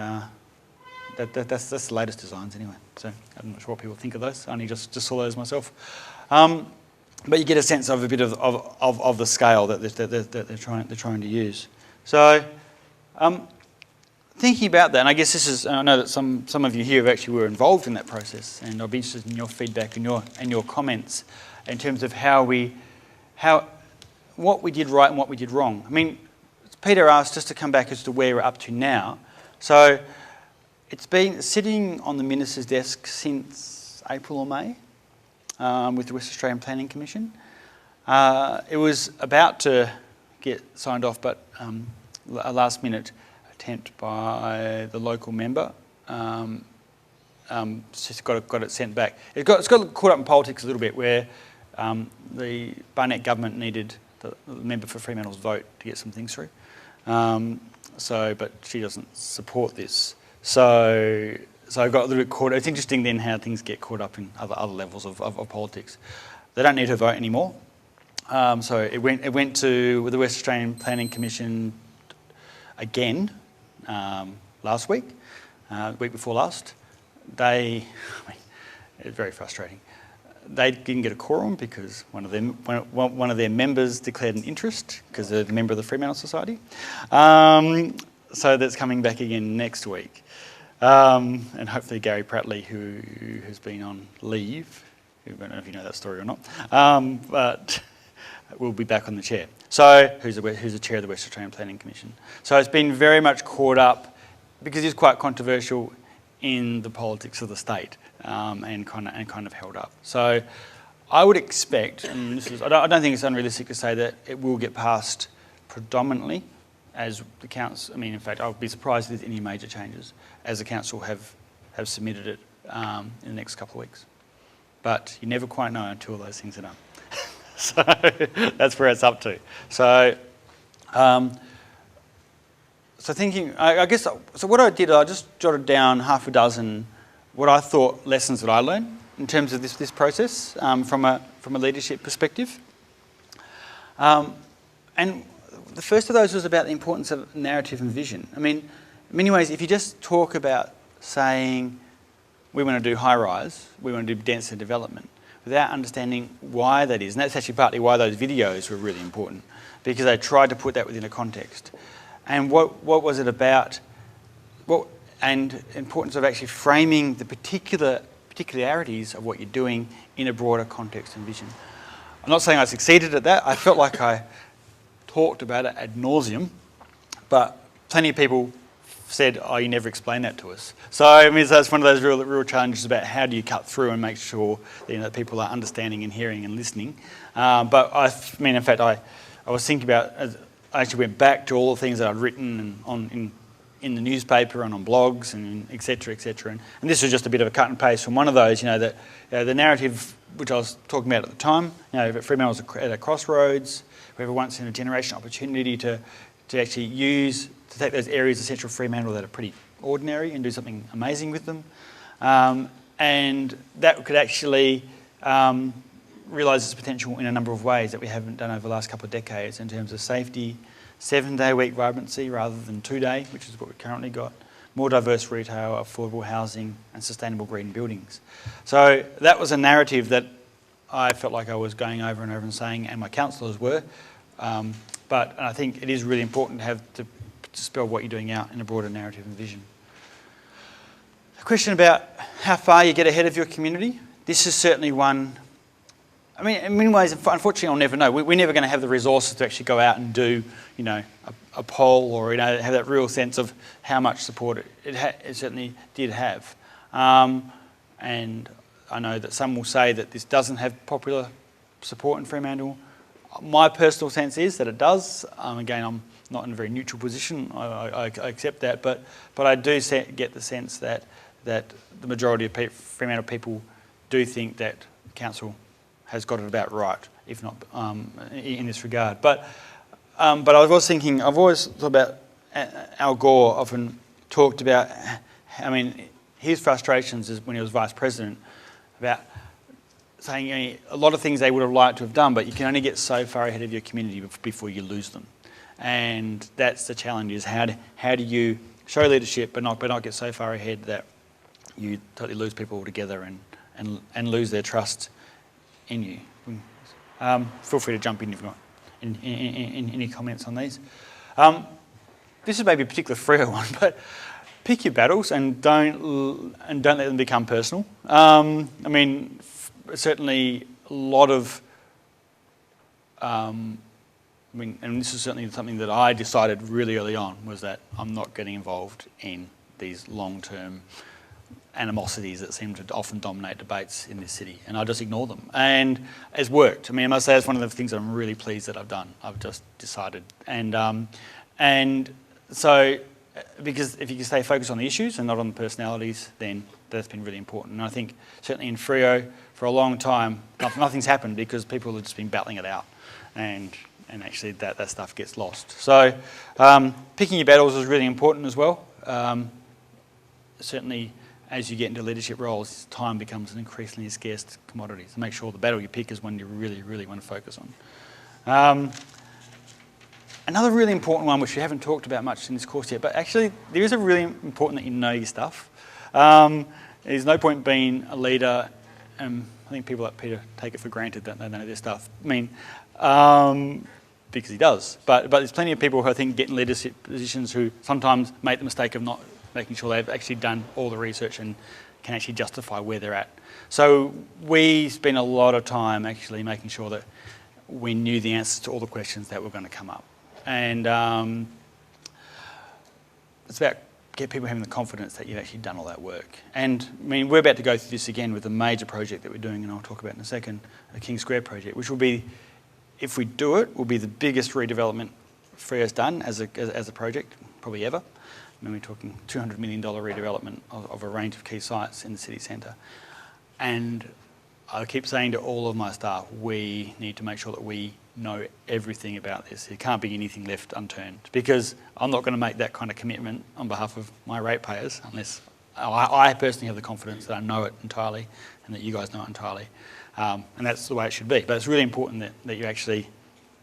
that's the latest designs anyway. So I'm not sure what people think of those. I only just saw those myself. But you get a sense of a bit of the scale that they're trying to use. So. Thinking about that, and I guess this is, I know that some of you here actually were involved in that process, and I'll be interested in your feedback and your comments in terms of what we did right and what we did wrong. I mean, Peter asked just to come back as to where we're up to now. So it's been sitting on the Minister's desk since April or May with the West Australian Planning Commission. It was about to get signed off, but a last-minute attempt by the local member just got it sent back. It got caught up in politics a little bit, where the Barnett government needed the member for Fremantle's vote to get some things through. But she doesn't support this. So I got a little bit caught. It's interesting then how things get caught up in other levels of politics. They don't need her vote anymore. So it went to the West Australian Planning Commission again last week, week before last. It's very frustrating. They didn't get a quorum because one of their members declared an interest because they're a member of the Fremantle Society. So that's coming back again next week. And hopefully Gary Prattley, who has been on leave, I don't know if you know that story or not, but will be back on the chair. So who's the chair of the West Australian Planning Commission. So it's been very much caught up because it's quite controversial in the politics of the state, and kind of held up. So I would expect, and I don't think it's unrealistic to say that it will get passed predominantly as the council. I mean, in fact, I would be surprised if there's any major changes as the council have submitted it in the next couple of weeks. But you never quite know until those things are done. So that's where it's up to. So. So thinking, I guess, so what I did, I just jotted down half a dozen what I thought lessons that I learned in terms of this process from a leadership perspective. And the first of those was about the importance of narrative and vision. I mean, in many ways, if you just talk about saying we want to do high rise, we want to do denser development, without understanding why that is, and that's actually partly why those videos were really important, because they tried to put that within a context. And what was it about, and importance of actually framing the particularities of what you're doing in a broader context and vision. I'm not saying I succeeded at that. I felt like I talked about it ad nauseum, but plenty of people said, "Oh, you never explained that to us." So I mean, that's one of those real challenges about how do you cut through and make sure that people are understanding and hearing and listening. But I mean, in fact, I was thinking about. I actually went back to all the things that I'd written in the newspaper and on blogs and et cetera, and this was just a bit of a cut and paste from one of those. That the narrative which I was talking about at the time. Fremantle's at a crossroads. We have a once in a generation opportunity to actually take those areas of central Fremantle that are pretty ordinary and do something amazing with them, and that could actually realise its potential in a number of ways that we haven't done over the last couple of decades in terms of safety, 7-day-a-week vibrancy rather than 2-day, which is what we've currently got, more diverse retail, affordable housing and sustainable green buildings. So that was a narrative that I felt like I was going over and over and saying, and my councillors were, but I think it is really important to spell what you're doing out in a broader narrative and vision. A question about how far you get ahead of your community. This is certainly one. I mean, in many ways, unfortunately, I'll never know. We're never going to have the resources to actually go out and do, a poll or have that real sense of how much support it certainly did have. And I know that some will say that this doesn't have popular support in Fremantle. My personal sense is that it does. Again, I'm not in a very neutral position. I accept that, but I do get the sense that the majority of Fremantle people do think that council has got it about right, if not in this regard. But I was thinking, I've always thought about Al Gore. Often talked about, his frustrations is when he was vice president about saying a lot of things they would have liked to have done, but you can only get so far ahead of your community before you lose them. And that's the challenge: is how do you show leadership but not get so far ahead that you totally lose people altogether and lose their trust in you. Feel free to jump in if you've got any comments on these. This is maybe a particular Freo one, but pick your battles and don't let them become personal. Certainly a lot of, and this is certainly something that I decided really early on, was that I'm not getting involved in these long-term animosities that seem to often dominate debates in this city, and I just ignore them. And it's worked. I mean, I must say it's one of the things I'm really pleased that I've done. I've just decided. And so, because if you can stay focused on the issues and not on the personalities, then that's been really important. And I think certainly in Freo, for a long time, nothing's happened because people have just been battling it out. And actually that stuff gets lost. So picking your battles is really important as well. Certainly as you get into leadership roles, time becomes an increasingly scarce commodity. So make sure the battle you pick is one you really, really want to focus on. Another really important one, which we haven't talked about much in this course yet, but actually there is a really important that you know your stuff. There's no point being a leader, I think people like Peter take it for granted that they know their stuff. I mean, because he does. But there's plenty of people who I think get in leadership positions who sometimes make the mistake of not making sure they've actually done all the research and can actually justify where they're at. So we spent a lot of time actually making sure that we knew the answers to all the questions that were going to come up. And it's about get people having the confidence that you've actually done all that work. And I mean, we're about to go through this again with a major project that we're doing, and I'll talk about in a second, a King Square project, which will be, if we do it, will be the biggest redevelopment Freo's done as a project, probably ever. I mean, we're talking $200 million redevelopment of a range of key sites in the city centre. And I keep saying to all of my staff, we need to make sure that we know everything about this. There can't be anything left unturned, because I'm not going to make that kind of commitment on behalf of my ratepayers unless I personally have the confidence that I know it entirely and that you guys know it entirely. And that's the way it should be. But it's really important that you're actually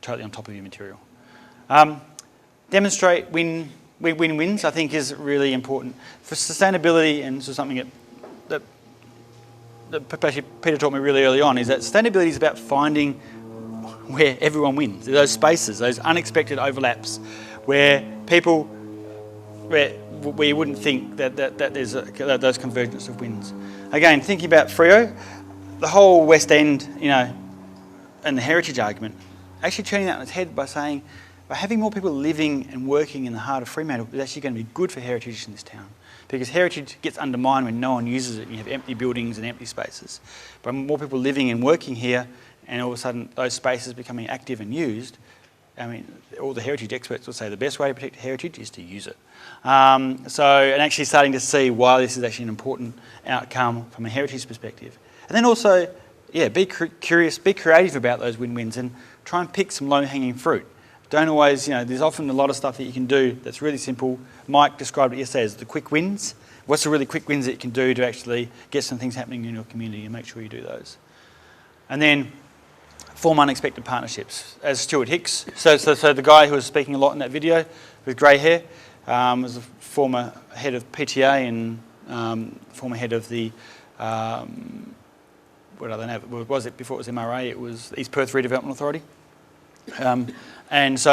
totally on top of your material. Demonstrate win-wins, I think, is really important. For sustainability, and this is something that Peter taught me really early on, is that sustainability is about finding where everyone wins. Those spaces, those unexpected overlaps, where people, where you wouldn't think that there's those convergence of wins. Again, thinking about Freo, the whole West End, and the heritage argument, actually turning that on its head by saying, by having more people living and working in the heart of Fremantle is actually going to be good for heritage in this town. Because heritage gets undermined when no one uses it and you have empty buildings and empty spaces. But more people living and working here, and all of a sudden those spaces becoming active and used, I mean, all the heritage experts will say the best way to protect heritage is to use it. And actually starting to see why this is actually an important outcome from a heritage perspective. And then also, be curious, be creative about those win-wins and try and pick some low-hanging fruit. Don't always, there's often a lot of stuff that you can do that's really simple. Mike described it yesterday as the quick wins. What's the really quick wins that you can do to actually get some things happening in your community, and make sure you do those. And then form unexpected partnerships. As Stuart Hicks, so the guy who was speaking a lot in that video with grey hair, was a former head of PTA and former head of the, what other name was it before it was MRA? It was East Perth Redevelopment Authority. And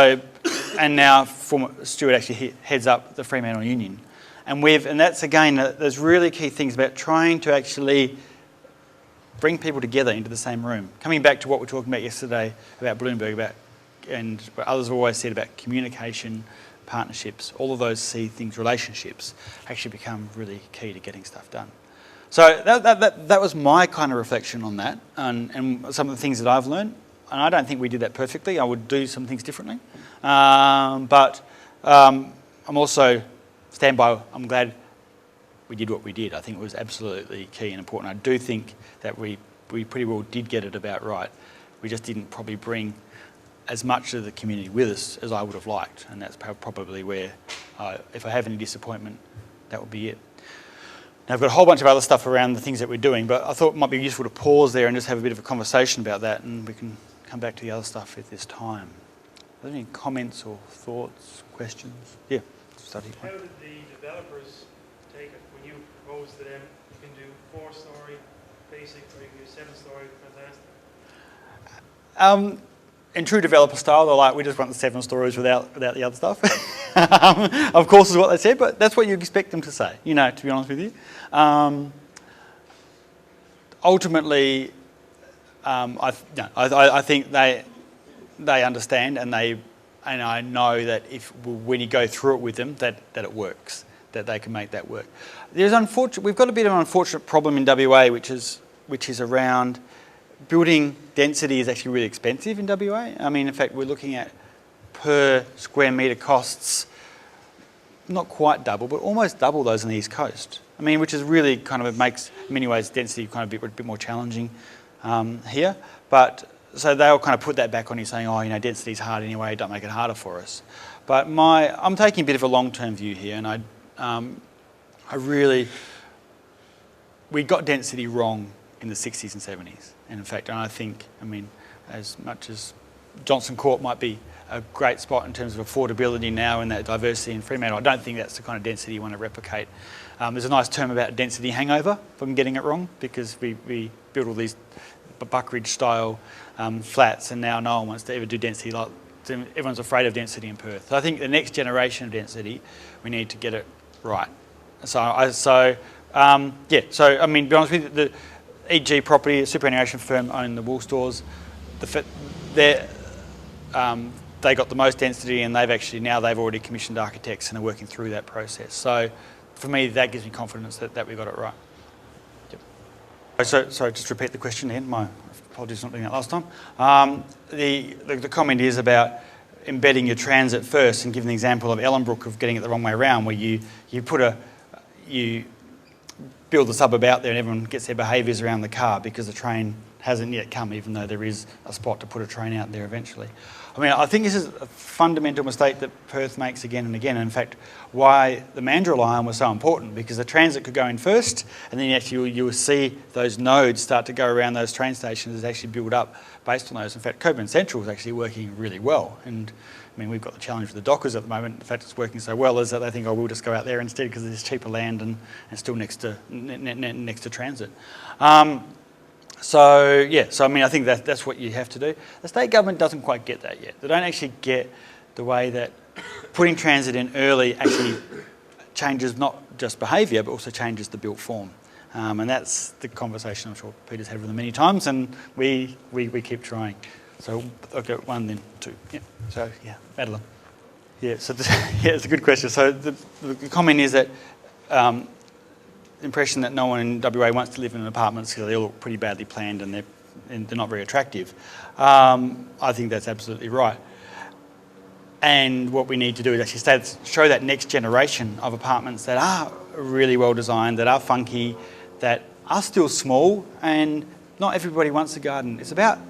now Stuart actually heads up the Fremantle Union. And that's again, there's really key things about trying to actually bring people together into the same room. Coming back to what we were talking about yesterday about Bloomberg, and what others have always said about communication, partnerships, all of those C things, relationships, actually become really key to getting stuff done. So that was my kind of reflection on that, and some of the things that I've learned. And I don't think we did that perfectly. I would do some things differently. But I'm also I'm glad we did what we did. I think it was absolutely key and important. I do think that we pretty well did get it about right. We just didn't probably bring as much of the community with us as I would have liked. And that's probably where, if I have any disappointment, that would be it. Now, I've got a whole bunch of other stuff around the things that we're doing, but I thought it might be useful to pause there and just have a bit of a conversation about that, and we can come back to the other stuff at this time. Are there any comments or thoughts, questions? Yeah, start here. How did the developers take it when you proposed to them you can do 4-storey basic or you can do 7-storey fantastic? In true developer style, they're like, we just want the 7 stories without the other stuff. Of course is what they said, but that's what you expect them to say, to be honest with you. Ultimately, I think they understand, and I know that when you go through it with them, that it works. that they can make that work. We've got a bit of an unfortunate problem in WA, which is around building density is actually really expensive in WA. I mean, in fact, we're looking at per square metre costs, not quite double, but almost double those on the East Coast. I mean, which is really kind of, it makes, in many ways, density kind of a bit more challenging here. But, so they'll kind of put that back on you saying, oh, you know, density's hard anyway, don't make it harder for us. But I'm taking a bit of a long-term view here, and we got density wrong in the 60s and 70s. And in fact, I think, I mean, as much as Johnson Court might be a great spot in terms of affordability now and that diversity in Fremantle, I don't think that's the kind of density you want to replicate. There's a nice term about density hangover, if I'm getting it wrong, because we built all these Buckridge style flats, and now no one wants to ever do density like, everyone's afraid of density in Perth. So I think the next generation of density, we need to get it right. So I mean, to be honest with you, the EG property, a superannuation firm, own the wool stores. They got the most density, and they've already commissioned architects and are working through that process. So for me, that gives me confidence that we got it right. Yep. So just repeat the question again. My apologies for not doing that last time. The comment is about embedding your transit first, and giving the example of Ellenbrook of getting it the wrong way around, where you build the suburb out there and everyone gets their behaviours around the car because the train hasn't yet come, even though there is a spot to put a train out there eventually. I mean, I think this is a fundamental mistake that Perth makes again and again. And in fact, why the Mandurah line was so important, because the transit could go in first, and then actually you will see those nodes start to go around those train stations as actually build up based on those. In fact, Coburn Central is actually working really well. And I mean, we've got the challenge with the Dockers at the moment. In fact, it's working so well is that they think, oh, we'll just go out there instead because there's cheaper land and still next to transit. So I mean, I think that's what you have to do. The state government doesn't quite get that yet. They don't actually get the way that putting transit in early actually changes not just behaviour, but also changes the built form. And that's the conversation I'm sure Peter's had with them many times, and we keep trying. So I'll go one, then two. Yeah. So Madeline. Yeah. So it's a good question. So the comment is that the impression that no one in WA wants to live in apartments because they all look pretty badly planned and they're not very attractive. I think that's absolutely right. And what we need to do is actually show that next generation of apartments that are really well designed, that are funky, that are still small, and not everybody wants a garden. It's about, I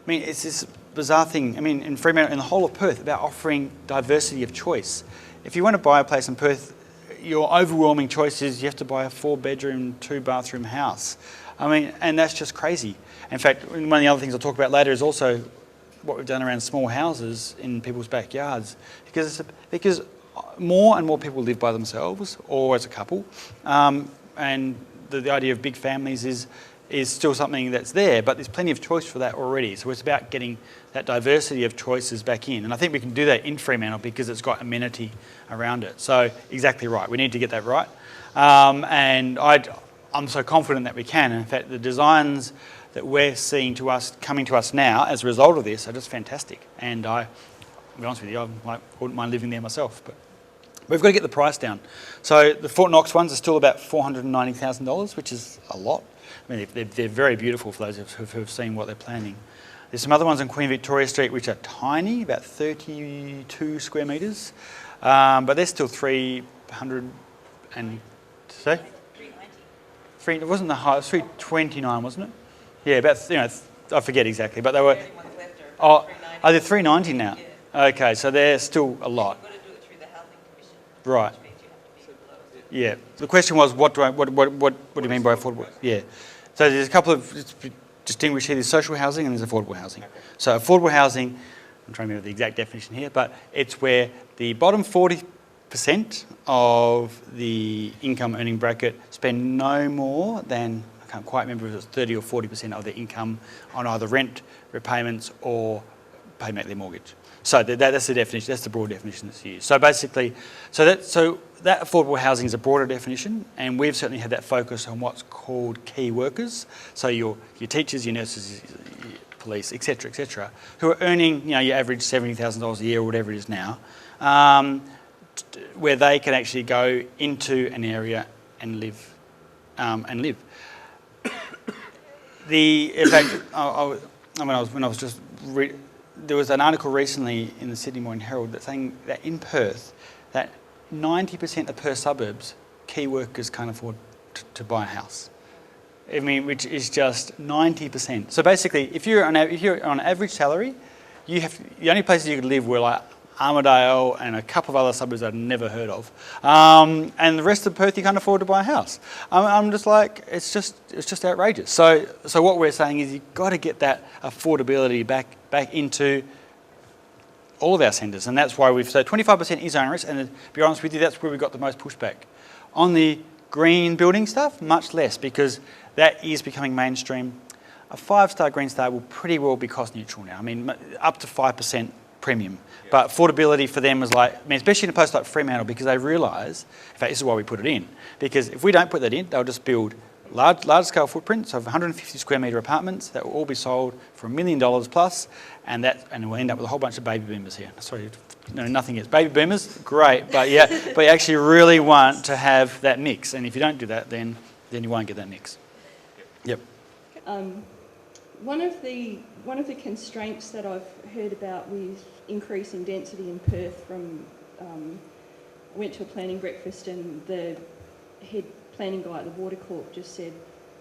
mean, it's this bizarre thing, I mean, in Fremantle, in the whole of Perth, about offering diversity of choice. If you want to buy a place in Perth, your overwhelming choice is you have to buy a 4-bedroom, 2-bathroom house. I mean, and that's just crazy. In fact, one of the other things I'll talk about later is also what we've done around small houses in people's backyards, because more and more people live by themselves or as a couple, and the idea of big families is still something that's there, but there's plenty of choice for that already. So it's about getting that diversity of choices back in, and I think we can do that in Fremantle because it's got amenity around it. So exactly right, we need to get that right, and I'm so confident that we can. And in fact, the designs that we're seeing coming to us now as a result of this are just fantastic. And to be honest with you, I wouldn't mind living there myself. But we've got to get the price down. So the Fort Knox ones are still about $490,000, which is a lot. I mean, they're very beautiful for those who've seen what they're planning. There's some other ones on Queen Victoria Street which are tiny, about 32 square metres, but they're still 300 and say? 390. It wasn't the high, it was 329, wasn't it? Yeah, about, I forget exactly, but they were. Oh, are they 390 now? Yeah. Okay, so they're still a lot. You've got to do it through the housing commission. Right. Which means you have to be below. Yeah. The question was, what do you mean by affordable? Yeah. So there's a couple of distinguish here. There's social housing and there's affordable housing. Okay. So affordable housing, I'm trying to remember the exact definition here, but it's where the bottom 40% of the income earning bracket spend no more than, I can't quite remember if it's 30 or 40% of their income on either rent, repayments, or pay back their mortgage. So that's the definition. That's the broad definition that's used. So basically, so that affordable housing is a broader definition, and we've certainly had that focus on what's called key workers. So your teachers, your nurses, your police, etc., who are earning your average $70,000 a year or whatever it is now, where they can actually go into an area and live. In fact, there was an article recently in the Sydney Morning Herald that saying that in Perth, that 90% of Perth suburbs, key workers can't afford to buy a house. I mean, which is just 90%. So basically, if you're on an average salary, the only places you could live were like Armidale and a couple of other suburbs I'd never heard of, and the rest of Perth you can't afford to buy a house. I'm just like, it's just outrageous. So what we're saying is you've got to get that affordability back into all of our centres, and that's why we've said 25% is onerous. And to be honest with you, that's where we got the most pushback. On the green building stuff, much less, because that is becoming mainstream. A 5-star Green Star will pretty well be cost neutral now. I mean, up to 5% premium. Yep. But affordability for them is like, I mean, especially in a place like Fremantle, because they realise, in fact, this is why we put it in, because if we don't put that in, they'll just build large-scale footprints of 150 square metre apartments that will all be sold for $1 million plus, and we'll end up with a whole bunch of baby boomers here. Sorry, no, nothing is. Baby boomers, great, but yeah, but you actually really want to have that mix, and if you don't do that, then you won't get that mix. Yep. One of the constraints that I've heard about with increasing density in Perth from, I went to a planning breakfast and the head planning guy at the Water Corp just said,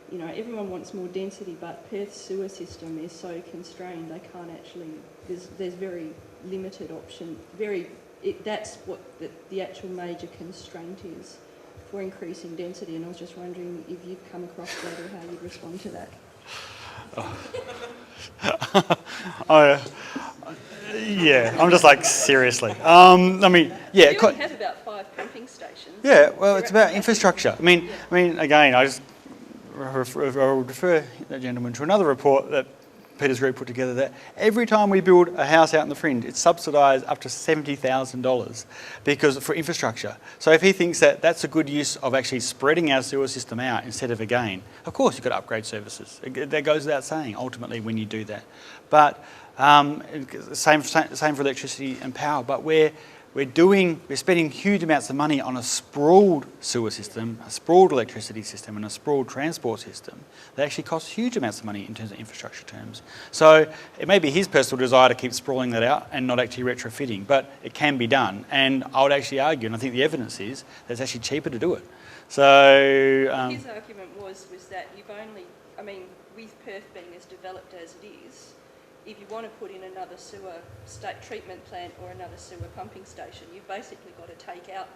you know, everyone wants more density, but Perth's sewer system is so constrained they can't actually, there's very limited option, that's what the actual major constraint is for increasing density, and I was just wondering if you've come across that or how you'd respond to that. Yeah, I'm just like, seriously. I mean, yeah. We only have about 5 pumping stations. Yeah, well, it's about infrastructure. I mean, again, I would refer that gentleman to another report that Peter's group put together, that every time we build a house out in the fringe, it's subsidised up to $70,000 for infrastructure. So if he thinks that that's a good use of actually spreading our sewer system out instead of again, of course you've got to upgrade services. That goes without saying, ultimately, when you do that. But same for electricity and power. But we're spending huge amounts of money on a sprawled sewer system, a sprawled electricity system, and a sprawled transport system that actually costs huge amounts of money in terms of infrastructure terms. So it may be his personal desire to keep sprawling that out and not actually retrofitting, but it can be done. And I would actually argue, and I think the evidence is, that it's actually cheaper to do it. So his argument was that you've only, I mean, with Perth being as developed as it is, if you want to put in another sewer treatment plant or another sewer pumping station, you've basically got to take out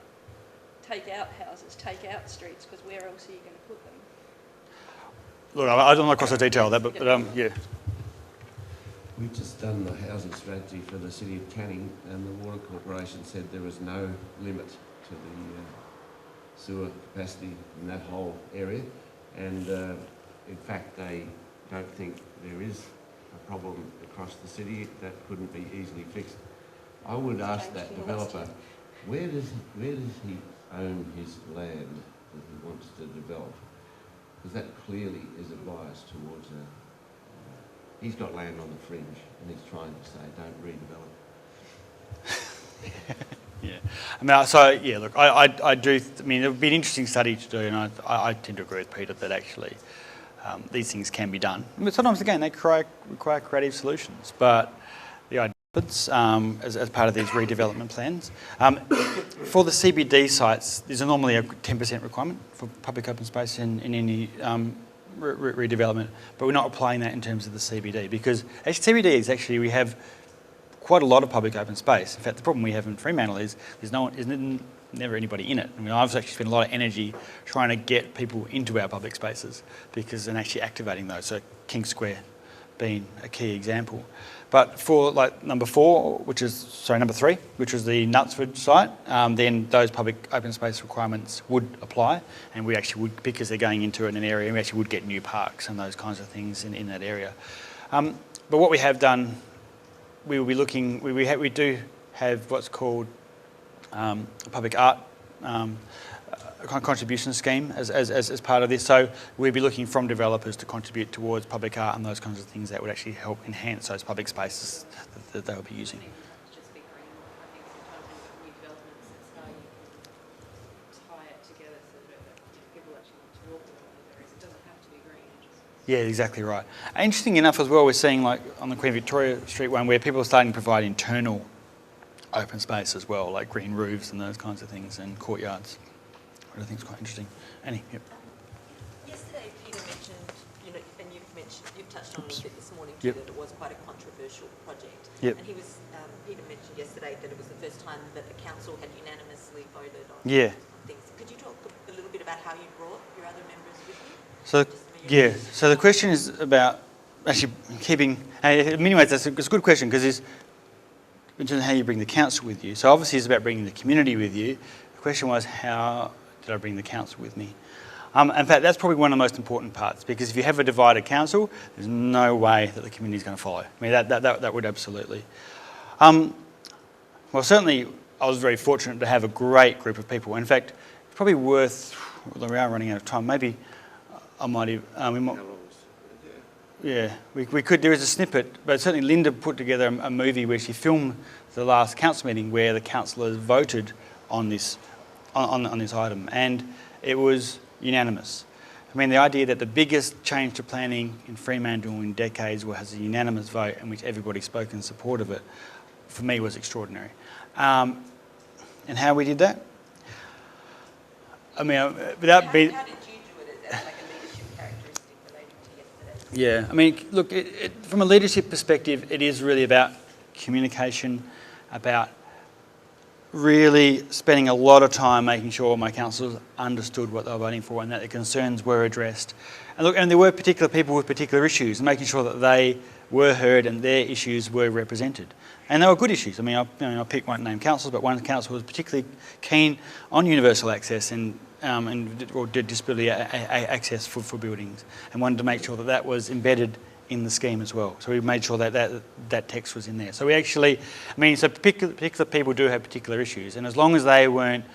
houses, take out streets, because where else are you going to put them? Look, I don't know across the detail of that, but yeah. We've just done the housing strategy for the City of Canning, and the Water Corporation said there was no limit to the sewer capacity in that whole area, and in fact they don't think there is a problem across the city that couldn't be easily fixed. I would ask that developer, where does he own his land that he wants to develop? Because that clearly is a bias towards he's got land on the fringe and he's trying to say, don't redevelop. Yeah, I mean, so yeah, look, I do, I mean, it would be an interesting study to do, and I tend to agree with Peter that actually these things can be done. But sometimes, again, they require creative solutions. But the idea as part of these redevelopment plans. For the CBD sites, there's normally a 10% requirement for public open space in any redevelopment, but we're not applying that in terms of the CBD, because actually CBD is actually, we have quite a lot of public open space. In fact, the problem we have in Fremantle is there's never anybody in it. I mean, I've actually spent a lot of energy trying to get people into our public spaces and actually activating those. So King Square being a key example. But for like number 3, which is the Knutsford site, then those public open space requirements would apply, and we actually would, because they're going into an area, we actually would get new parks and those kinds of things in that area. But what we have done, we will be looking, we do have what's called a public art contribution scheme as part of this. So we'll be looking from developers to contribute towards public art and those kinds of things that would actually help enhance those public spaces that they'll be using. Yeah, exactly right. Interesting enough as well, we're seeing like on the Queen Victoria Street one where people are starting to provide internal open space as well, like green roofs and those kinds of things and courtyards, which I think is quite interesting. Annie, yep. Yesterday, Peter mentioned, and you've touched on it a little bit this morning too, that it was quite a controversial project. Yep. And Peter mentioned yesterday that it was the first time that the council had unanimously voted on things. Could you talk a little bit about how you brought your other members with you? So the question is about actually keeping, in many ways it's a good question because it's in terms of how you bring the council with you. So obviously it's about bringing the community with you. The question was, how did I bring the council with me? In fact, that's probably one of the most important parts because if you have a divided council, there's no way that the community is going to follow. I mean, that would absolutely. Well, certainly I was very fortunate to have a great group of people. In fact, it's probably worth, although we are running out of time, maybe I might have, we could, there is a snippet, but certainly Linda put together a movie where she filmed the last council meeting where the councillors voted on this item, and it was unanimous. I mean, the idea that the biggest change to planning in Fremantle in decades was a unanimous vote in which everybody spoke in support of it, for me was extraordinary. And how we did that? I mean, without being... How did you do it as like a leadership characteristic related to yesterday? Yeah, I mean, look, from a leadership perspective, it is really about communication, about really spending a lot of time making sure my councillors understood what they were voting for and that their concerns were addressed. And look, and there were particular people with particular issues, and making sure that they were heard and their issues were represented. And they were good issues. I mean, I picked one name councils, but one council was particularly keen on universal access and disability access for buildings, and wanted to make sure that that was embedded in the scheme as well. So we made sure that text was in there. So we actually, I mean, so particular people do have particular issues, and as long as they weren't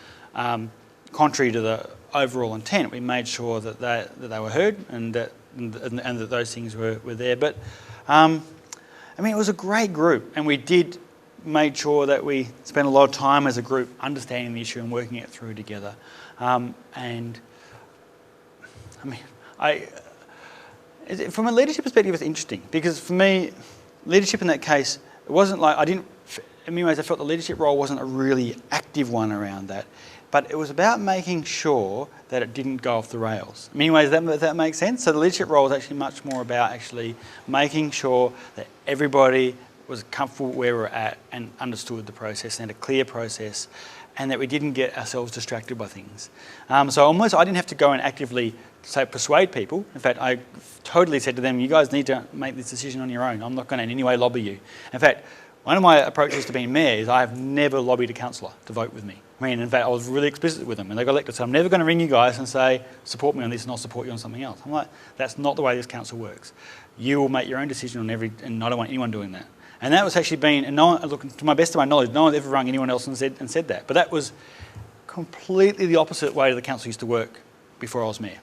contrary to the overall intent, we made sure that they were heard and that those things were there. But I mean, it was a great group, and we did make sure that we spent a lot of time as a group understanding the issue and working it through together. And I mean, from a leadership perspective, it's interesting because for me, leadership in that case, it wasn't like in many ways I felt the leadership role wasn't a really active one around that, but it was about making sure that it didn't go off the rails. In many ways, that makes sense. So the leadership role was actually much more about actually making sure that everybody was comfortable where we're at and understood the process and had a clear process, and that we didn't get ourselves distracted by things. So almost I didn't have to go and actively persuade people. In fact, I totally said to them, you guys need to make this decision on your own. I'm not going to in any way lobby you. In fact, one of my approaches to being mayor is I have never lobbied a councillor to vote with me. I mean, in fact, I was really explicit with them and they got elected. So I'm never going to ring you guys and say, support me on this and I'll support you on something else. I'm like, that's not the way this council works. You will make your own decision on and I don't want anyone doing that. And that was actually and no one, look, to my best of my knowledge, no one's ever rung anyone else and said that. But that was completely the opposite way the council used to work before I was mayor.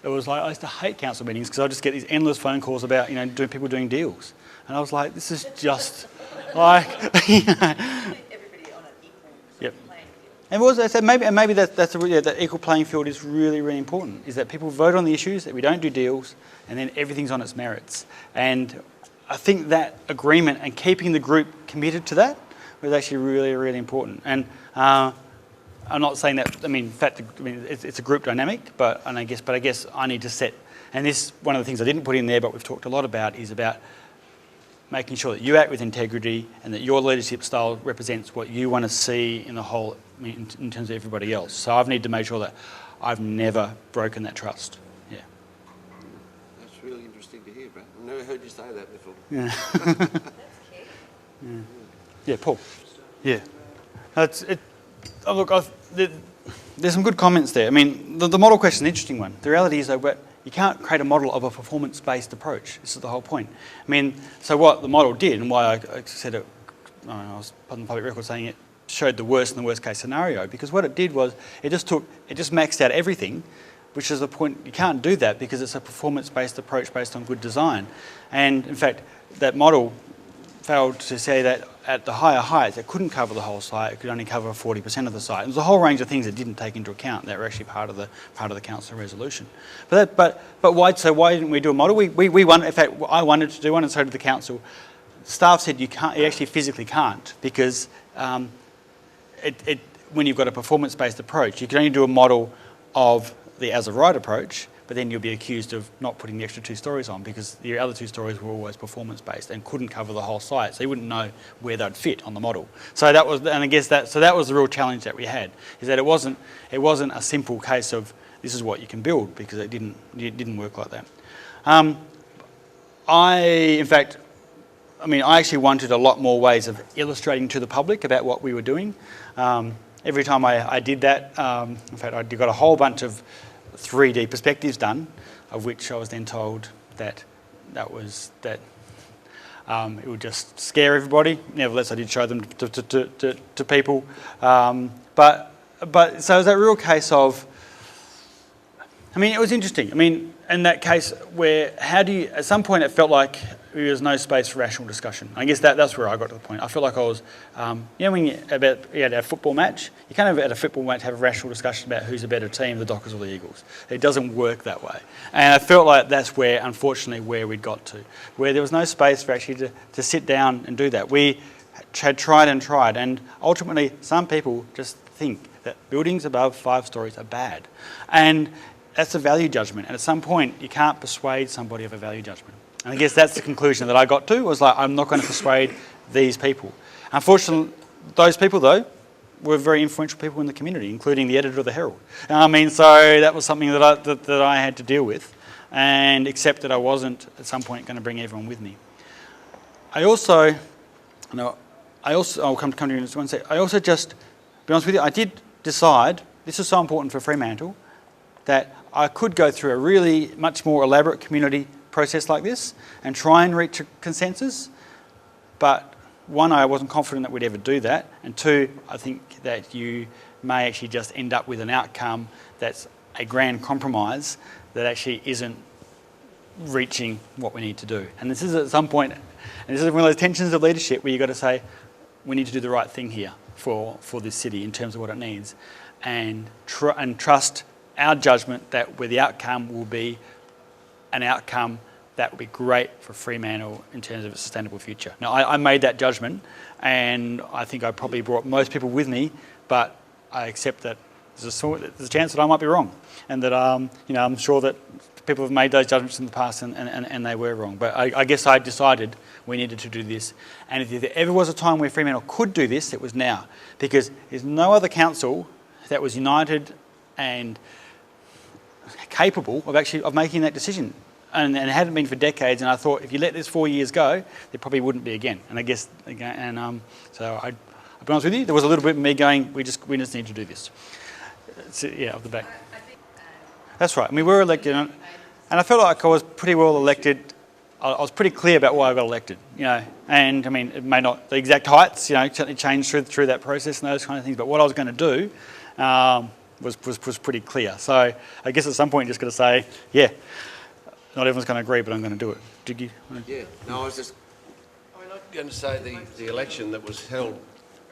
It was like, I used to hate council meetings because I just get these endless phone calls about, people doing deals. And I was like, this is just like, Everybody on an equal Yep. playing field. And what I said, maybe that equal playing field is really, really important, is that people vote on the issues, that we don't do deals, and then everything's on its merits. And I think that agreement and keeping the group committed to that was actually really, really important. And I'm not saying that, I mean, in fact, it's a group dynamic, but I guess I need to set, and this, one of the things I didn't put in there, but we've talked a lot about, is about making sure that you act with integrity and that your leadership style represents what you want to see in the whole, in terms of everybody else. So I've needed to make sure that I've never broken that trust. Yeah. That's really interesting to hear, Brad. I've never heard you say that before. Yeah. That's key. Yeah, Paul. Yeah. There's some good comments there. I mean, the model question is an interesting one. The reality is, though, but you can't create a model of a performance-based approach. This is the whole point. I mean, so what the model did, and why I said it, I was put on the public record saying it showed the worst and the worst case scenario, because what it did was it just maxed out everything, which is the point. You can't do that because it's a performance-based approach based on good design. And in fact, that model failed to say that at the higher heights, it couldn't cover the whole site. It could only cover 40% of the site. There's a whole range of things it didn't take into account that were actually part of the council resolution. But why? So why didn't we do a model? We wanted, in fact, I wanted to do one, and so did the council. Staff said you can't. You actually physically can't because when you've got a performance-based approach, you can only do a model of the as of right approach, but then you'll be accused of not putting the extra 2 stories on because the other 2 stories were always performance-based and couldn't cover the whole site, so you wouldn't know where they'd fit on the model. So that was, and I guess that was the real challenge that we had, is that it wasn't a simple case of this is what you can build, because it didn't work like that. I actually wanted a lot more ways of illustrating to the public about what we were doing. Every time I did that, in fact, I got a whole bunch of 3D perspectives done, of which I was then told that it would just scare everybody. Nevertheless, I did show them to people. But so it was that real case of, it was interesting. In that case where at some point it felt like there was no space for rational discussion. I guess that's where I got to the point. I felt like I was, when you had a football match, you kind of at a football match have a rational discussion about who's a better team, the Dockers or the Eagles. It doesn't work that way. And I felt like that's unfortunately, where we'd got to, where there was no space for actually to sit down and do that. We had tried, and ultimately some people just think that buildings above 5 stories are bad. And that's a value judgment, and at some point you can't persuade somebody of a value judgment. And I guess that's the conclusion that I got to, was like, I'm not going to persuade these people. Unfortunately, those people though were very influential people in the community, including the editor of the Herald. So that was something that I had to deal with, and accept that I wasn't at some point going to bring everyone with me. I'll come to you in just one sec. I also just, to be honest with you, I did decide, this is so important for Fremantle, that I could go through a really much more elaborate community process like this and try and reach a consensus. But 1, I wasn't confident that we'd ever do that. And 2, I think that you may actually just end up with an outcome that's a grand compromise that actually isn't reaching what we need to do. And this is at some point, and this is one of those tensions of leadership where you've got to say, we need to do the right thing here for this city in terms of what it needs, and trust our judgment that where the outcome will be an outcome that will be great for Fremantle in terms of a sustainable future. Now, I made that judgment, and I think I probably brought most people with me, but I accept that there's a chance that I might be wrong, and that I'm sure that people have made those judgments in the past and they were wrong. But I guess I decided we needed to do this. And if there ever was a time where Fremantle could do this, it was now. Because there's no other council that was united and capable of making that decision. And it hadn't been for decades, and I thought if you let this 4 years go, there probably wouldn't be again. And I guess, so I'll be honest with you, there was a little bit of me going, we just need to do this. So, yeah, off the back. That's right. We were elected, and I felt like I was pretty well elected. I was pretty clear about why I got elected, and it may not, the exact heights, certainly changed through that process and those kind of things, but what I was going to do was pretty clear. So I guess at some point you're just going to say, yeah, not everyone's going to agree, but I'm going to do it. Did you? Yeah. No, I was going to say the election that was held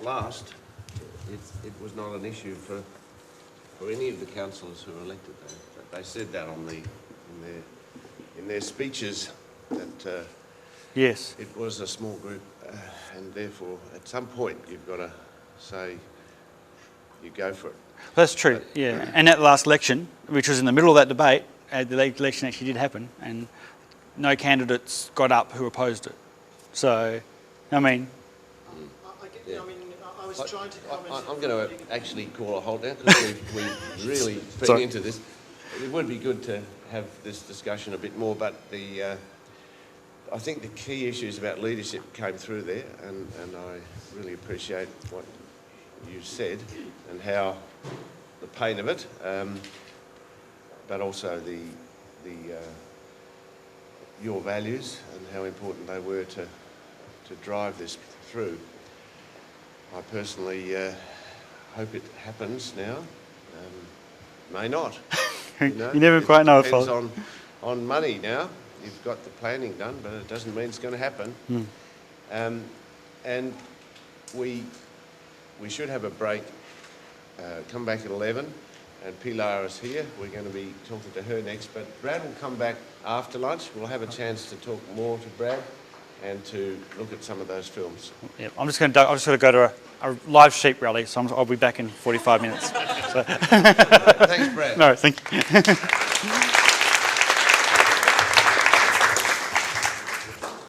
last, it was not an issue for any of the councillors who were elected. They said that in their speeches that yes, it was a small group, and therefore at some point you've got to say you go for it. That's true. Yeah, and that last election, which was in the middle of that debate, the election actually did happen, and no candidates got up who opposed it. So, Yeah. I was trying to comment. I'm going to actually call a halt now because we've really been into this. It would be good to have this discussion a bit more, but I think the key issues about leadership came through there, and I really appreciate what you said and how the pain of it, but also your values and how important they were to drive this through. I personally hope it happens now. May not. You never quite know. It depends on money now. You've got the planning done, but it doesn't mean it's going to happen. And we should have a break, come back at 11, and Pilar is here. We're going to be talking to her next, but Brad will come back after lunch. We'll have a chance to talk more to Brad and to look at some of those films. Yeah, I've just got to go to a live sheep rally, so I'll be back in 45 minutes. So. Thanks, Brad. No, thank you.